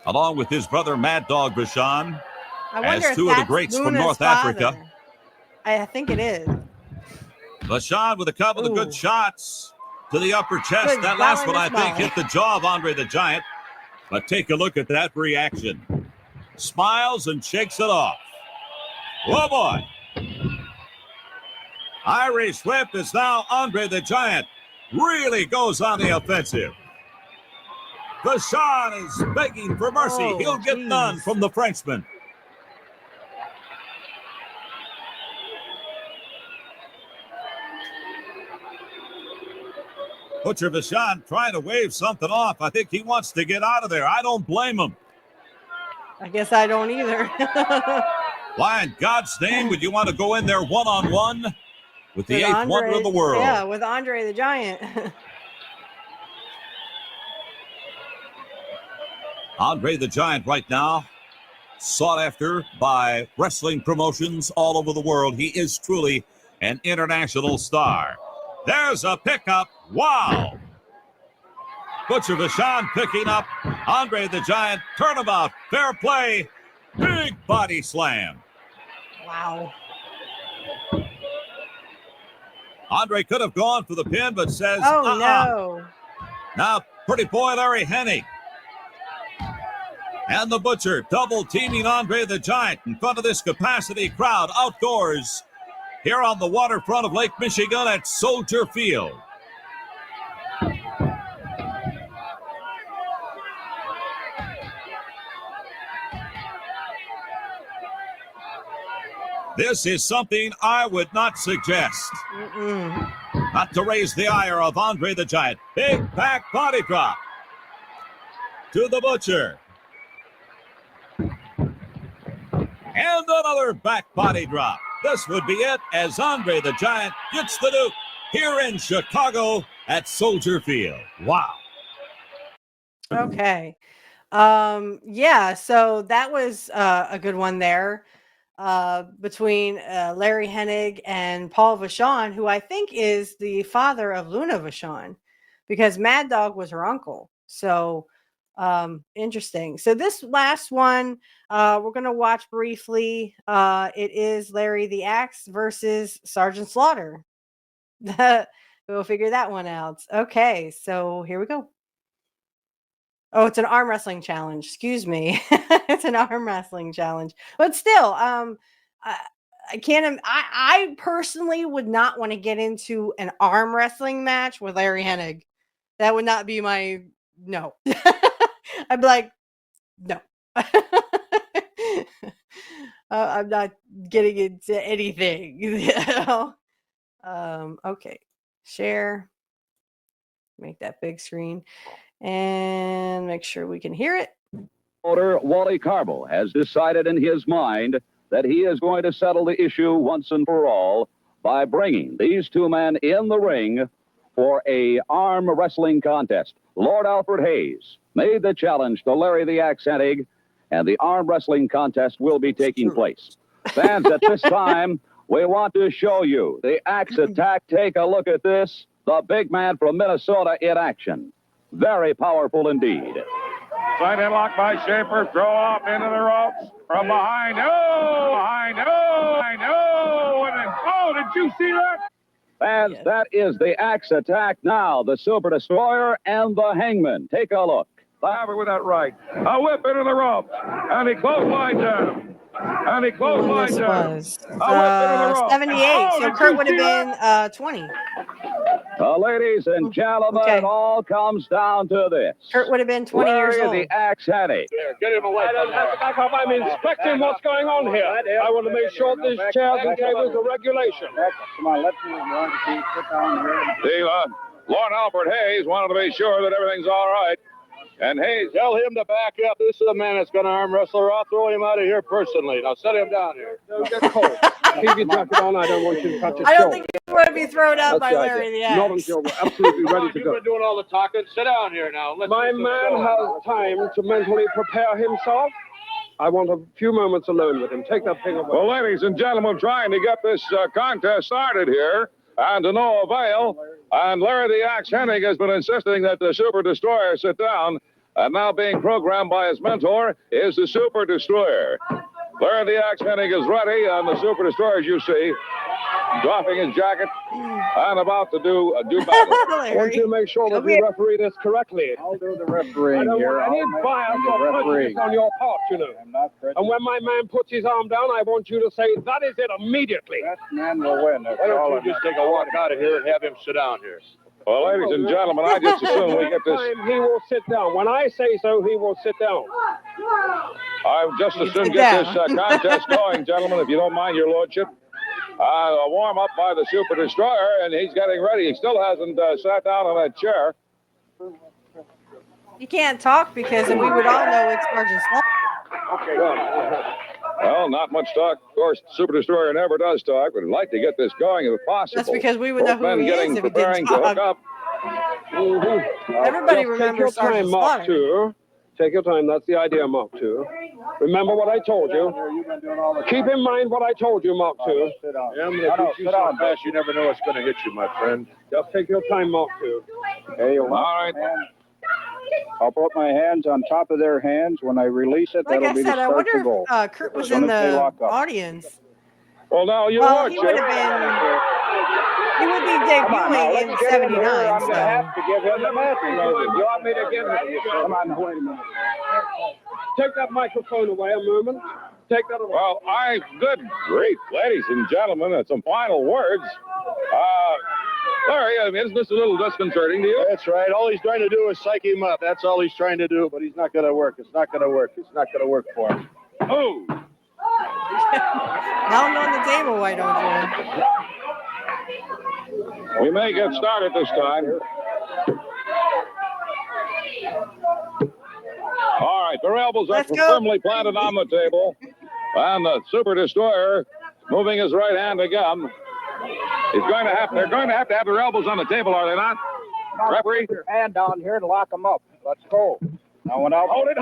along with his brother Mad Dog Vachon, as 2 of the greats from North Africa. I think it is. Vachon with a couple of good shots to the upper chest. Good that last one, golly, I think, hit the jaw of Andre the Giant. But take a look at that reaction. Smiles and shakes it off. Oh, boy. Irish whip is now Andre the Giant. Really goes on the offensive. Vachon is begging for mercy. He'll get none from the Frenchman. Butcher Vachon trying to wave something off. I think he wants to get out of there. I don't blame him. I guess I don't either. Why in God's name would you want to go in there one-on-one with the eighth Andre, wonder of the world? Yeah, with Andre the Giant. Andre the Giant right now, sought after by wrestling promotions all over the world. He is truly an international star. There's a pickup. Wow. Butcher Vachon picking up Andre the Giant. Turnabout. Fair play. Big body slam. Wow. Andre could have gone for the pin, but says, oh, no. Now, pretty boy Larry Hennig and the Butcher double teaming Andre the Giant in front of this capacity crowd outdoors here on the waterfront of Lake Michigan at Soldier Field. This is something I would not suggest. Not to raise the ire of Andre the Giant. Big back body drop to the Butcher. And another back body drop. This would be it as Andre the Giant gets the Duke here in Chicago at Soldier Field. Wow. Okay. Yeah, so that was a good one there. Between Larry Hennig and Paul Vachon, who I think is the father of Luna Vachon, because Mad Dog was her uncle. So interesting. So this last one we're going to watch briefly. It is Larry the Axe versus Sergeant Slaughter. We'll figure that one out. Okay, so here we go. Oh, it's an arm wrestling challenge. Excuse me. It's an arm wrestling challenge. But still, I can't. I personally would not want to get into an arm wrestling match with Larry Hennig. That would not be my no. I'd be like, no. I'm not getting into anything. You know? Okay. Share. Make that big screen. And make sure we can hear it. Promoter Wally Carbo has decided in his mind that he is going to settle the issue once and for all by bringing these two men in the ring for a arm wrestling contest. Lord Alfred Hayes made the challenge to Larry the Axe Hennig, and the arm wrestling contest will be taking place. Fans, at this time, we want to show you the Axe Attack. Take a look at this. The big man from Minnesota in action. Very powerful indeed. Side headlock by Schaefer. Throw off into the ropes from behind. Oh, behind. Oh, I know. Oh, did you see that? Fans, that is the Axe Attack now. The Super Destroyer and the Hangman. Take a look. Have it with that right. A whip into the ropes. And he clotheslines him. And he clotheslines him. Was 78. So Curt would have been 20. Ladies and gentlemen, it all comes down to this. Curt would have been 20 years old. the Axe Hennig. Get him away. I don't have to back up. I'm inspecting what's going on here. I want to make sure this chairs and tables are regulation. Come on, let's sit down here. Lord Alfred Hayes wanted to be sure that everything's all right. And Hayes, Tell him to back up. This is the man that's going to arm wrestle her. I'll throw him out of here personally. Now set him down here. Get cold. Keep your jacket on. I don't want you to touch his I don't shoulder. think you want to be thrown out by Larry the Axe. Not until we're absolutely ready to You've go. been doing all the talking. Sit down here now. My man has time to mentally prepare himself. I want a few moments alone with him. Take that thing away. well, ladies and gentlemen, trying to get this contest started here, and to no avail. And Larry the Axe Hennig has been insisting that the Super Destroyer sit down. And now being programmed by his mentor is the Super Destroyer. Larry the Axe Hennig is ready, and the Super Destroyer, as you see, dropping his jacket and about to do battle. I want you to make sure that we referee this correctly. I'll do the refereeing here. I don't want any bias or prejudice on your part, you know. I'm not prejudiced. And when my man puts his arm down, I want you to say, that is it immediately. Best man will win. That's Why all don't you just take a walk out of here and have him sit down here? Well, ladies and gentlemen, I just assume we get this. He will sit down. When I say so, he will sit down. I just assume get this contest going, gentlemen, if you don't mind, your lordship. A warm-up by the Super Destroyer, and he's getting ready. He still hasn't sat down on that chair. You can't talk because we would all know it's Sergeant Slaughter. Okay. Well, not much talk. Of course, Super Destroyer never does talk, but I'd like to get this going if possible. That's because we would know Both who men he is getting if he preparing didn't to hook talk. up. Everybody remembers Sergeant Mark Slaughter. 2. Take your time. That's the idea, Mark 2. Remember what I told you. Keep in mind what I told you, Mark 2. Sit down. Yeah, I'm going to beat you so fast you never know what's going to hit you, my friend. Just take your time, Mark 2. Hey, All right. I'll put my hands on top of their hands. When I release it, Like that'll I be said, the I start wonder to go. if Curt was As soon in as they the lock up. audience. Well, now you Well, watch he would it. have been. He would be Come on, now, debuting in let's get in here. '79. I'm going to have to give him the message. You want me to give him? Come on, wait a minute. Take that microphone away a moment. Take that away. Well, good grief, ladies and gentlemen, some final words. Larry, isn't this a little disconcerting to you? That's right. All he's trying to do is psych him up. That's all he's trying to do, but he's not going to work. It's not going to work. It's not going to work for him. Oh! Pound on the table, why don't you? We may get started this time. All right, their elbows are firmly planted on the table. And the Super Destroyer moving his right hand again. They're going to have to have their elbows on the table, are they not? Referee? Put your hand down here and lock them up. Let's go. Now, when I'll... Hold it.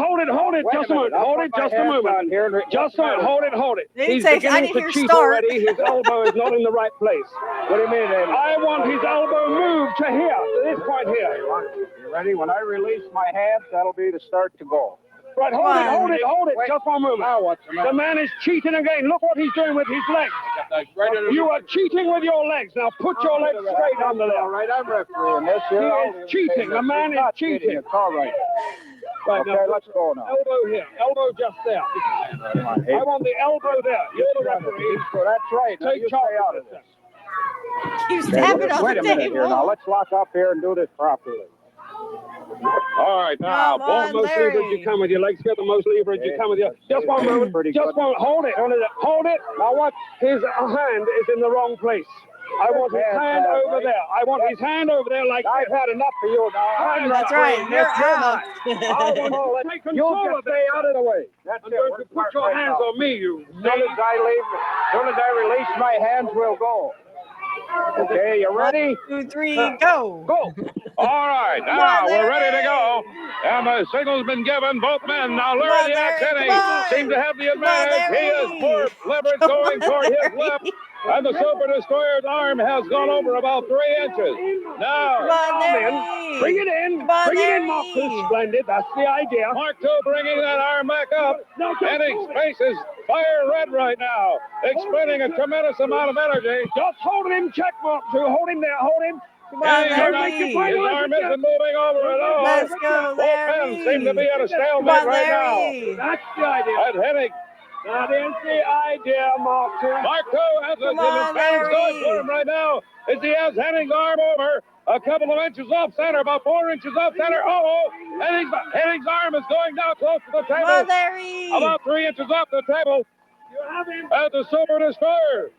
Just a moment. Hold it just a moment. Just a minute. Hold it. Did he He's say, I beginning didn't to hear cheat start. already. His elbow is not in the right place. What do you mean, Amy? I want his elbow moved to here, to this point here. You ready? When I release my hands, that'll be the start to go. Right, hold it. Wait. Just one moment. Now what's the matter? The man is cheating again. Look what he's doing with his legs. You are cheating with your legs. Now put your legs straight under there. All right, I'm refereeing this here. He is cheating. The man is cheating. It's all right. Right, Okay, now, let's go now. Elbow here. Elbow just there. I want the elbow there. You're the referee. That's right. Now, Take you charge stay out of of this. Keep tapping on Wait the a minute here. Now, table. let's lock up here and do this properly. All right, now, Come on, Most leverage you come with your legs. Get the most leverage you come with your. Just one moment. Just one. Hold it. Now what? His hand is in the wrong place. I want his hand over there. I want his hand over there like I've had enough of you now. That's right. You're out. Take control of stay out of the way. That's I'm it. going We're to put your hands on me, you. As soon as I release my hands, we'll go. Okay, you ready? 1, 2, 3, go. Go. All right, now we're ready to go. And the signal's been given. Both men. Now, Larry the Hennig seem to have the advantage. He is more leverage going toward his left. And the Super Destroyer's arm has gone over about 3 inches. Now, Bring it in, Mark 2. Splendid. That's the idea. Mark 2 bringing that arm back up. Hennig's face is fire red right now, expending a tremendous amount of energy. Just hold him in check, Mark 2. Hold him there. Hold him. Come on, His Larry. arm isn't moving over at all. Let's go, Both men Larry. seem to be at a Come stalemate on, right now. Larry. That's the idea. And Hennig. That is the idea, Mark 2. Mark 2 has Come the on, fans going Larry. for him right now as he has Hennig's arm over a couple of inches off center, about 4 inches off center. Hennig's arm is going down close to the table. Come on, Larry. About 3 inches off the table. As the Super Destroyer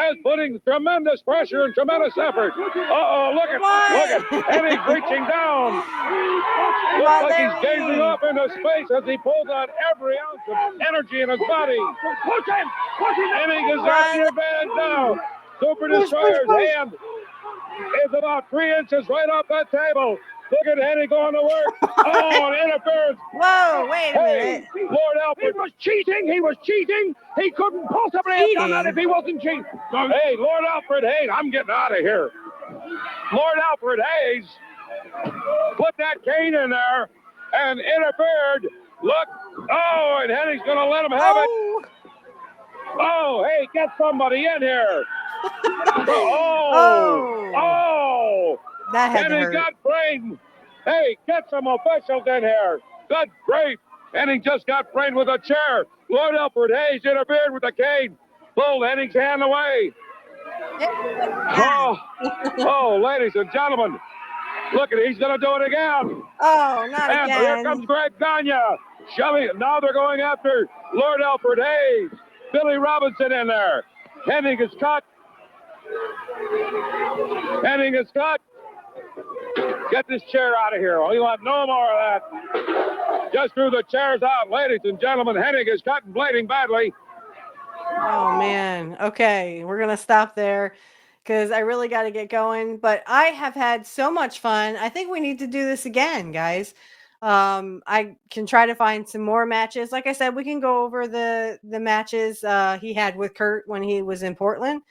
is putting tremendous pressure and tremendous effort. Look at Hennig reaching down. Looks like he's gazing off into space as he pulls out every ounce of energy in his body. Push him. Hennig is at the advantage now. Super Destroyer's hand is about 3 inches right off that table. Look at Hennig going to work. Oh, an interference. Whoa, wait a minute. Lord Alfred. He was cheating. He couldn't possibly have done that if he wasn't cheating. Hey, Lord Alfred Hayes, I'm getting out of here. Lord Alfred Hayes put that cane in there and interfered. Look. Oh, and Hennig's going to let him have it. Oh, hey, get somebody in here. That had to Hennig hurt. got framed. Hey, get some officials in here. Good grief. Hennig just framed framed with a chair. Lord Alfred Hayes interfered with the cane. Pulled Hennig's hand away. Ladies and gentlemen. Look at it. He's going to do it again. Oh, not and again. Here comes Greg Gagne. Now they're going after Lord Alfred Hayes. Billy Robinson in there. Hennig is cut. Hennig is cut. Get this chair out of here. We want no more of that. Just threw the chairs out. Ladies and gentlemen, Hennig is cut and bleeding badly. Oh, man. Okay, we're going to stop there because I really got to get going. But I have had so much fun. I think we need to do this again, guys. I can try to find some more matches. Like I said, we can go over the matches he had with Curt when he was in Portland.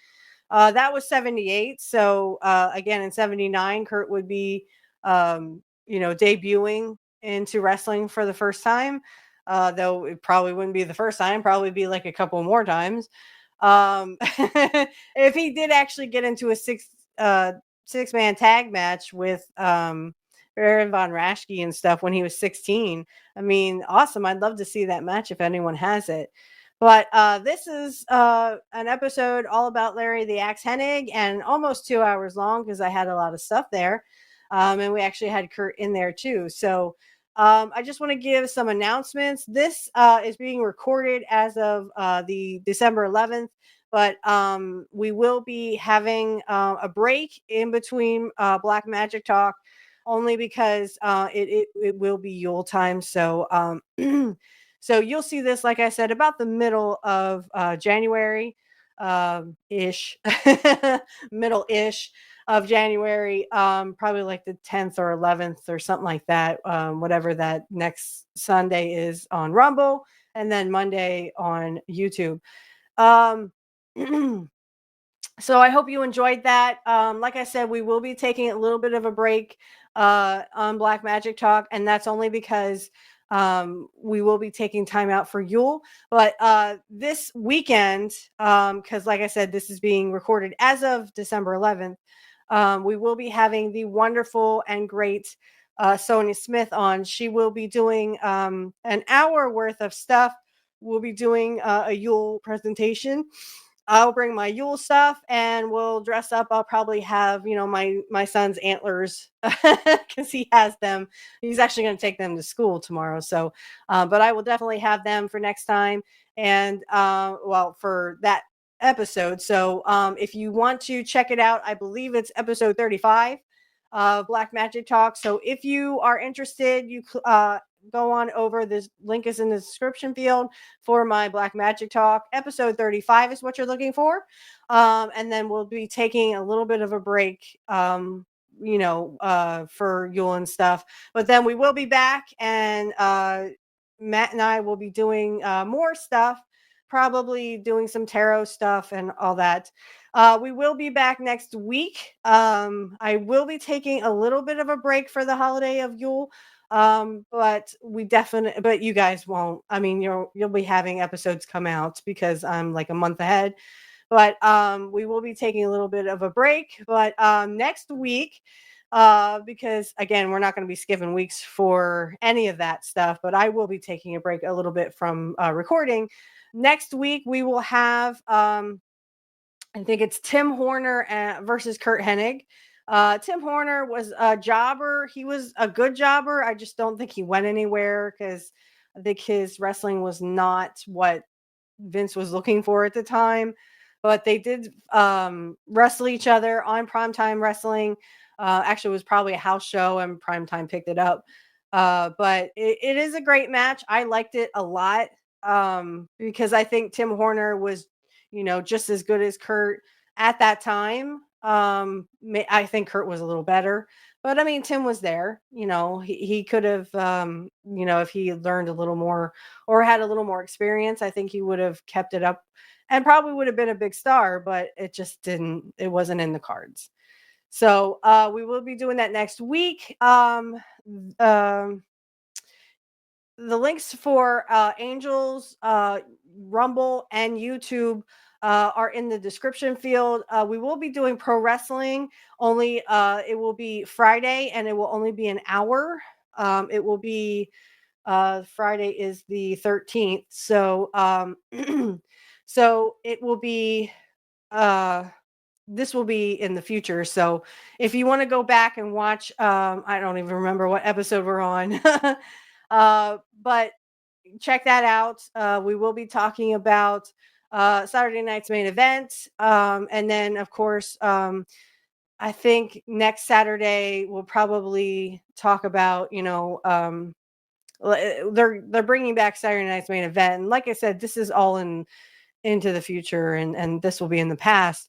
That was 78. So again, in 79, Curt would be, debuting into wrestling for the first time. Though it probably wouldn't be the first time, probably be like a couple more times. If he did actually get into a six-man tag match with Baron von Raschke and stuff when he was 16. I mean, awesome. I'd love to see that match if anyone has it. But this is an episode all about Larry the Axe Hennig and almost 2 hours long because I had a lot of stuff there. And we actually had Curt in there too. So I just want to give some announcements. This is being recorded as of the December 11th. But we will be having a break in between Black Magic Talk only because it will be Yule time. So so you'll see this, like I said, about the middle of January ish, middle-ish of January, probably like the 10th or 11th or something like that, whatever that next Sunday is on Rumble, and then Monday on YouTube. So I hope you enjoyed that. Like I said, we will be taking a little bit of a break on Black Magic Talk, and that's only because we will be taking time out for Yule. But this weekend, because like I said, this is being recorded as of December 11th, we will be having the wonderful and great Sonia Smith on. She will be doing an hour worth of stuff. We'll be doing a Yule presentation. I'll bring my Yule stuff and we'll dress up. I'll probably have, my son's antlers because he has them. He's actually going to take them to school tomorrow. So, but I will definitely have them for next time. And, for that episode. So, if you want to check it out, I believe it's episode 35 of Black Magic Talk. So if you are interested, you go on over. This link is in the description field for my Black Magic Talk. Episode 35 is what you're looking for. And then we'll be taking a little bit of a break, for Yule and stuff. But then we will be back, and Matt and I will be doing more stuff, probably doing some tarot stuff and all that. We will be back next week. I will be taking a little bit of a break for the holiday of Yule. But you guys won't. I mean, you'll be having episodes come out because I'm like a month ahead. But we will be taking a little bit of a break. But next week, because again, we're not going to be skipping weeks for any of that stuff, but I will be taking a break a little bit from recording. Next week, we will have, I think it's Tim Horner versus Curt Hennig. Tim Horner was a jobber. He was a good jobber. I just don't think he went anywhere because I think his wrestling was not what Vince was looking for at the time. But they did wrestle each other on Primetime Wrestling. Actually, it was probably a house show, and Primetime picked it up. But it is a great match. I liked it a lot because I think Tim Horner was, just as good as Curt at that time. I think Curt was a little better, but I mean, Tim was there. He could have, if he learned a little more or had a little more experience, I think he would have kept it up and probably would have been a big star, but it just didn't. It wasn't in the cards. So we will be doing that next week. The links for Angels, Rumble, and YouTube are in the description field. We will be doing pro wrestling, only it will be Friday, and it will only be an hour. It will be Friday is the 13th. So so it will be this will be in the future. So if you want to go back and watch, I don't even remember what episode we're on. But check that out. We will be talking about Saturday night's main event. And then, of course, I think next Saturday we'll probably talk about, they're bringing back Saturday night's main event. And like I said, this is all into the future, and this will be in the past.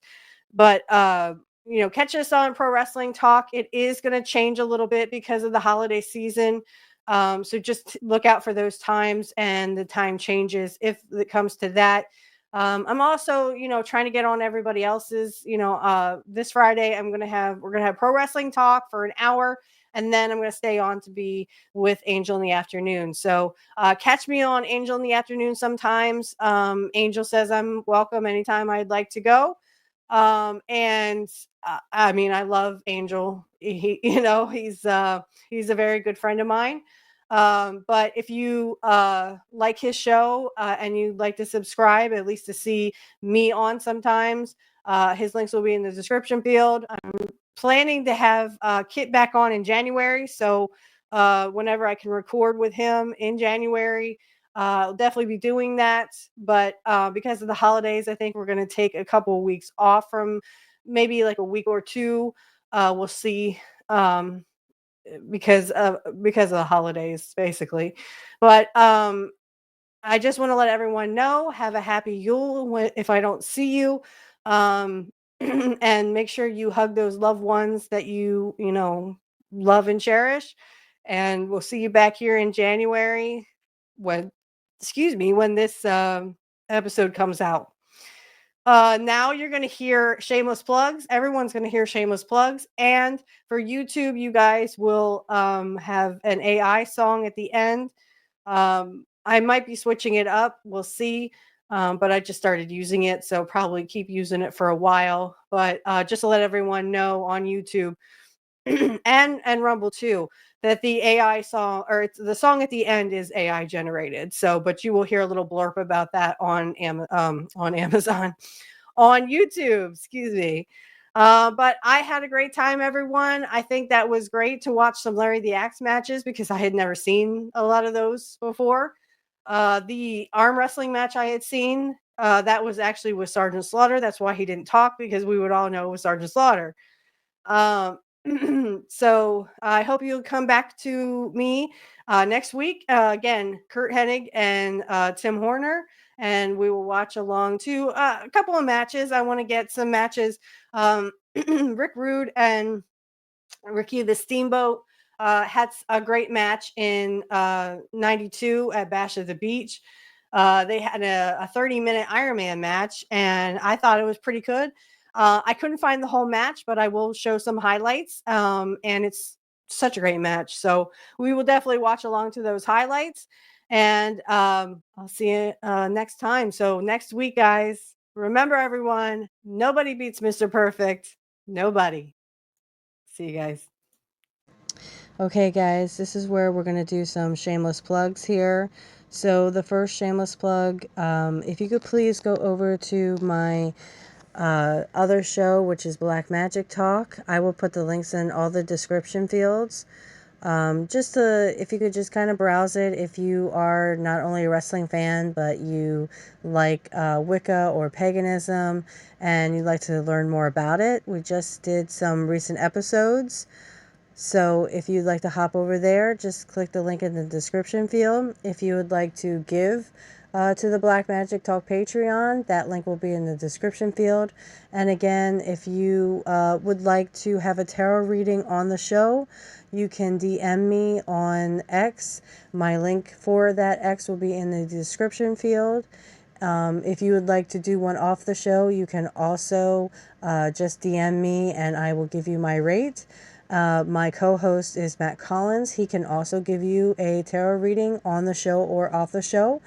But catch us on Pro Wrestling Talk. It is going to change a little bit because of the holiday season. So just look out for those times and the time changes if it comes to that. I'm also, trying to get on everybody else's, this Friday we're going to have Pro Wrestling Talk for an hour, and then I'm going to stay on to be with Angel in the afternoon. So catch me on Angel in the afternoon sometimes. Angel says I'm welcome anytime I'd like to go. And I mean, I love Angel. He's a very good friend of mine. But if you like his show and you'd like to subscribe, at least to see me on sometimes, his links will be in the description field. I'm planning to have Kit back on in January. So whenever I can record with him in January, I'll definitely be doing that. But because of the holidays, I think we're going to take a couple of weeks off, from maybe like a week or two. We'll see. Because of the holidays, basically. But I just want to let everyone know, have a happy Yule if I don't see you. And make sure you hug those loved ones that you love and cherish. And we'll see you back here in January when this episode comes out. Now you're going to hear shameless plugs. Everyone's going to hear shameless plugs. And for YouTube, you guys will have an AI song at the end. I might be switching it up. We'll see. But I just started using it, so probably keep using it for a while. But just to let everyone know on YouTube and Rumble too, that the AI song, or the song at the end, is AI generated. So, but you will hear a little blurb about that on Amazon, on YouTube. Excuse me. But I had a great time, everyone. I think that was great to watch some Larry the Axe matches because I had never seen a lot of those before. The arm wrestling match I had seen, that was actually with Sergeant Slaughter. That's why he didn't talk, because we would all know it was Sergeant Slaughter. So I hope you'll come back to me next week. Again, Curt Hennig and Tim Horner, and we will watch along to a couple of matches. I want to get some matches. Rick Rude and Ricky the Steamboat had a great match in 92 at Bash at the Beach. They had a 30-minute Ironman match, and I thought it was pretty good. I couldn't find the whole match, but I will show some highlights. And it's such a great match. So we will definitely watch along to those highlights. And I'll see you next time. So next week, guys, remember, everyone, nobody beats Mr. Perfect. Nobody. See you guys. Okay, guys, this is where we're going to do some shameless plugs here. So the first shameless plug, if you could please go over to my other show, which is Black Magic Talk. I will put the links in all the description fields. If you could just kind of browse it, if you are not only a wrestling fan, but you like Wicca or paganism, and you'd like to learn more about it. We just did some recent episodes. So if you'd like to hop over there, just click the link in the description field. If you would like to give to the Black Magic Talk Patreon, that link will be in the description field. And again, if you would like to have a tarot reading on the show, you can DM me on X. My link for that X will be in the description field. If you would like to do one off the show, you can also just DM me and I will give you my rate. My co-host is Matt Collins. He can also give you a tarot reading on the show or off the show.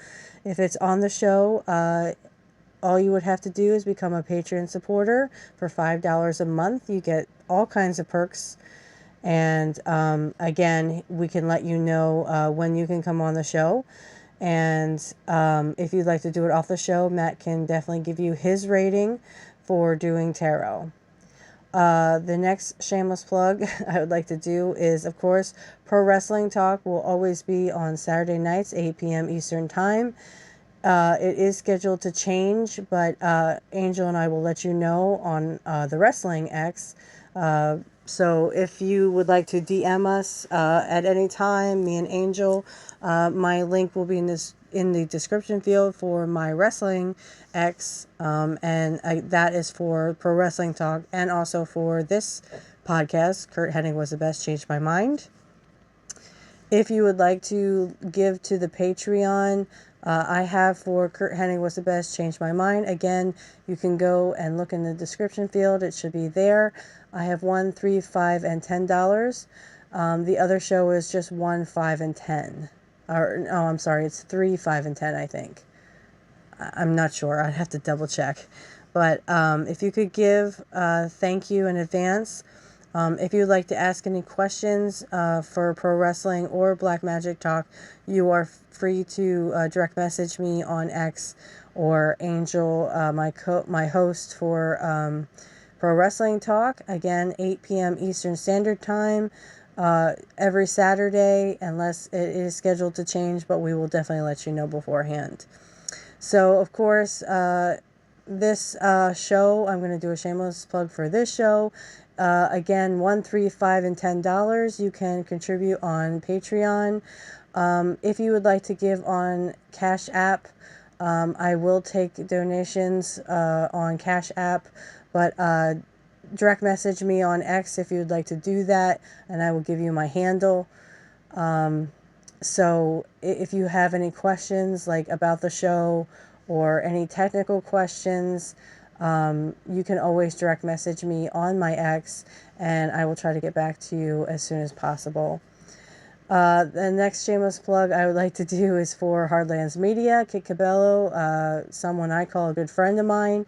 If it's on the show, all you would have to do is become a Patreon supporter for $5 a month. You get all kinds of perks. And again, we can let you know when you can come on the show. And if you'd like to do it off the show, Matt can definitely give you his rating for doing tarot. The next shameless plug I would like to do is, of course, Pro Wrestling Talk will always be on Saturday nights, 8 p.m. Eastern Time. it is scheduled to change, but Angel and I will let you know on the Wrestling X. So if you would like to DM us at any time, me and Angel, my link will be in the description field for my Wrestling X, and that is for Pro Wrestling Talk, and also for this podcast, Curt Hennig Was the Best, Changed My Mind. If you would like to give to the Patreon, I have for Curt Hennig Was the Best, Changed My Mind. Again, you can go and look in the description field. It should be there. I have $1, $3, $5, and $10. The other show is just $1, $5, and $10. Or no, I'm sorry, it's $3, $5, and $10. I think. I'm not sure. I'd have to double check. But if you could give, thank you in advance. If you'd like to ask any questions for pro wrestling or Black Magic Talk, you are free to direct message me on X, or Angel, my host for Pro Wrestling Talk. Again, 8 p.m. Eastern Standard Time every Saturday, unless it is scheduled to change, but we will definitely let you know beforehand. So, of course, this show, I'm going to do a shameless plug for this show. Again, $1, $3, $5, and $10 you can contribute on Patreon. If you would like to give on Cashapp, I will take donations on Cashapp, but direct message me on X if you would like to do that, and I will give you my handle. So if you have any questions like about the show or any technical questions, you can always direct message me on my X, and I will try to get back to you as soon as possible. The next shameless plug I would like to do is for Hardlands Media, Kit Cabello, someone I call a good friend of mine.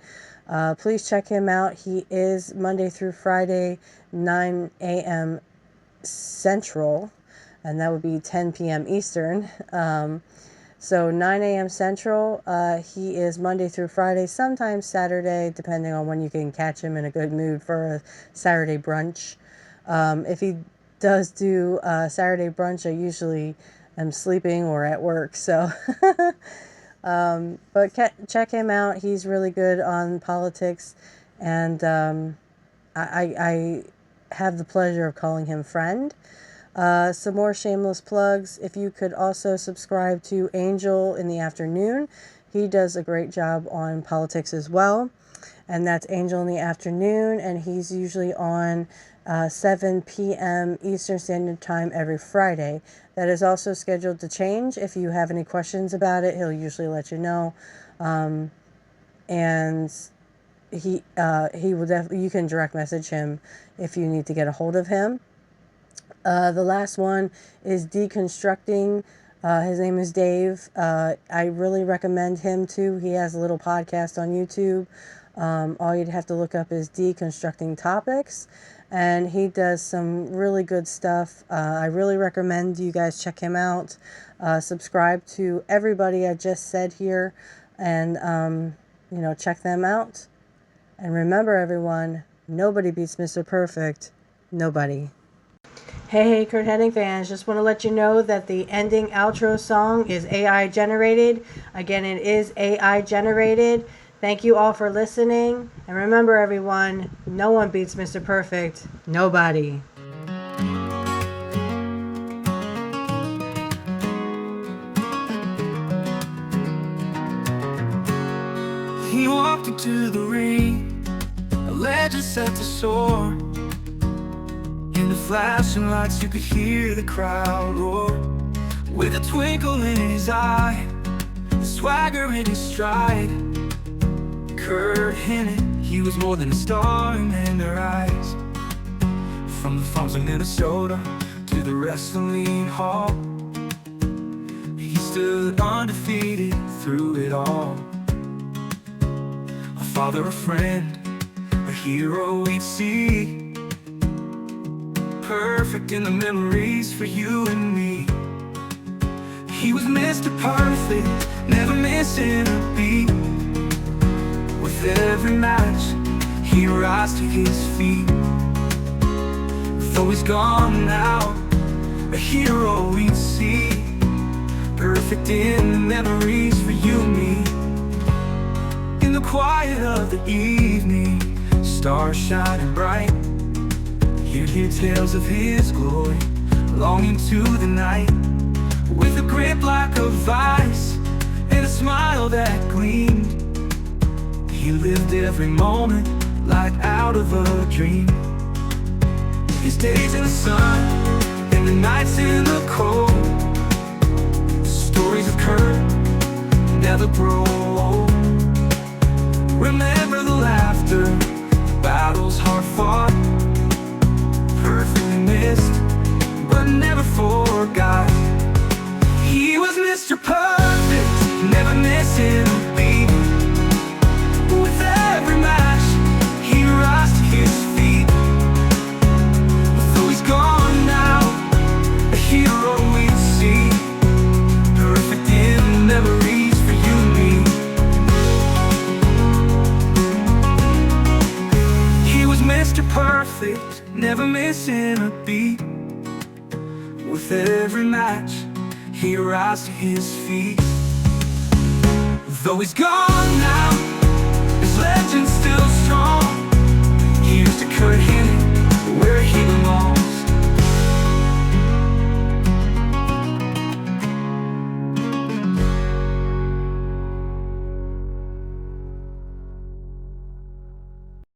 Please check him out. He is Monday through Friday, 9 a.m. Central, and that would be 10 p.m. Eastern. So 9 a.m. Central, he is Monday through Friday, sometimes Saturday, depending on when you can catch him in a good mood for a Saturday brunch. If he does do Saturday brunch, I usually am sleeping or at work, so... but check him out. He's really good on politics, and I have the pleasure of calling him friend. Some more shameless plugs. If you could also subscribe to Angel in the Afternoon. He does a great job on politics as well. And that's Angel in the Afternoon, and he's usually on 7 p.m. Eastern Standard Time every Friday. That is also scheduled to change. If you have any questions about it, he'll usually let you know. And he will definitely, you can direct message him if you need to get a hold of him. The last one is Deconstructing. His name is Dave. I really recommend him too. He has a little podcast on YouTube. All you'd have to look up is Deconstructing Topics, and he does some really good stuff. I really recommend you guys check him out. Subscribe to everybody I just said here, and check them out. And remember, everyone, nobody beats Mr. Perfect. Nobody. Hey, Curt Hennig fans, just want to let you know that the ending outro song is AI generated. Again, it is AI generated. Thank you all for listening. And remember, everyone, no one beats Mr. Perfect. Nobody. He walked into the ring, a legend set to soar. In the flashing lights you could hear the crowd roar. With a twinkle in his eye, a swagger in his stride, Curt Hennig, he was more than a star in their eyes. From the farms of Minnesota to the wrestling hall, he stood undefeated through it all. A father, a friend, a hero we'd see, perfect in the memories for you and me. He was Mr. Perfect, never missing a beat. With every match, he rise to his feet. Though he's gone now, a hero we'd see, perfect in the memories for you and me. In the quiet of the evening, stars shining bright, you'd hear tales of his glory, longing to the night. With a grip like a vice and a smile that gleamed, he lived every moment like out of a dream. His days in the sun and the nights in the cold, stories of Curt never grow old. Remember the laughter, the battles hard fought, perfectly missed but never forgot. He was Mr. Perfect, never missing a beat. With every match, he rose to his feet. Though he's gone now, a hero we'd see, perfect in memories for you and me. He was Mr. Perfect, never missing a beat. With every match, he rose to his feet. Though he's gone now,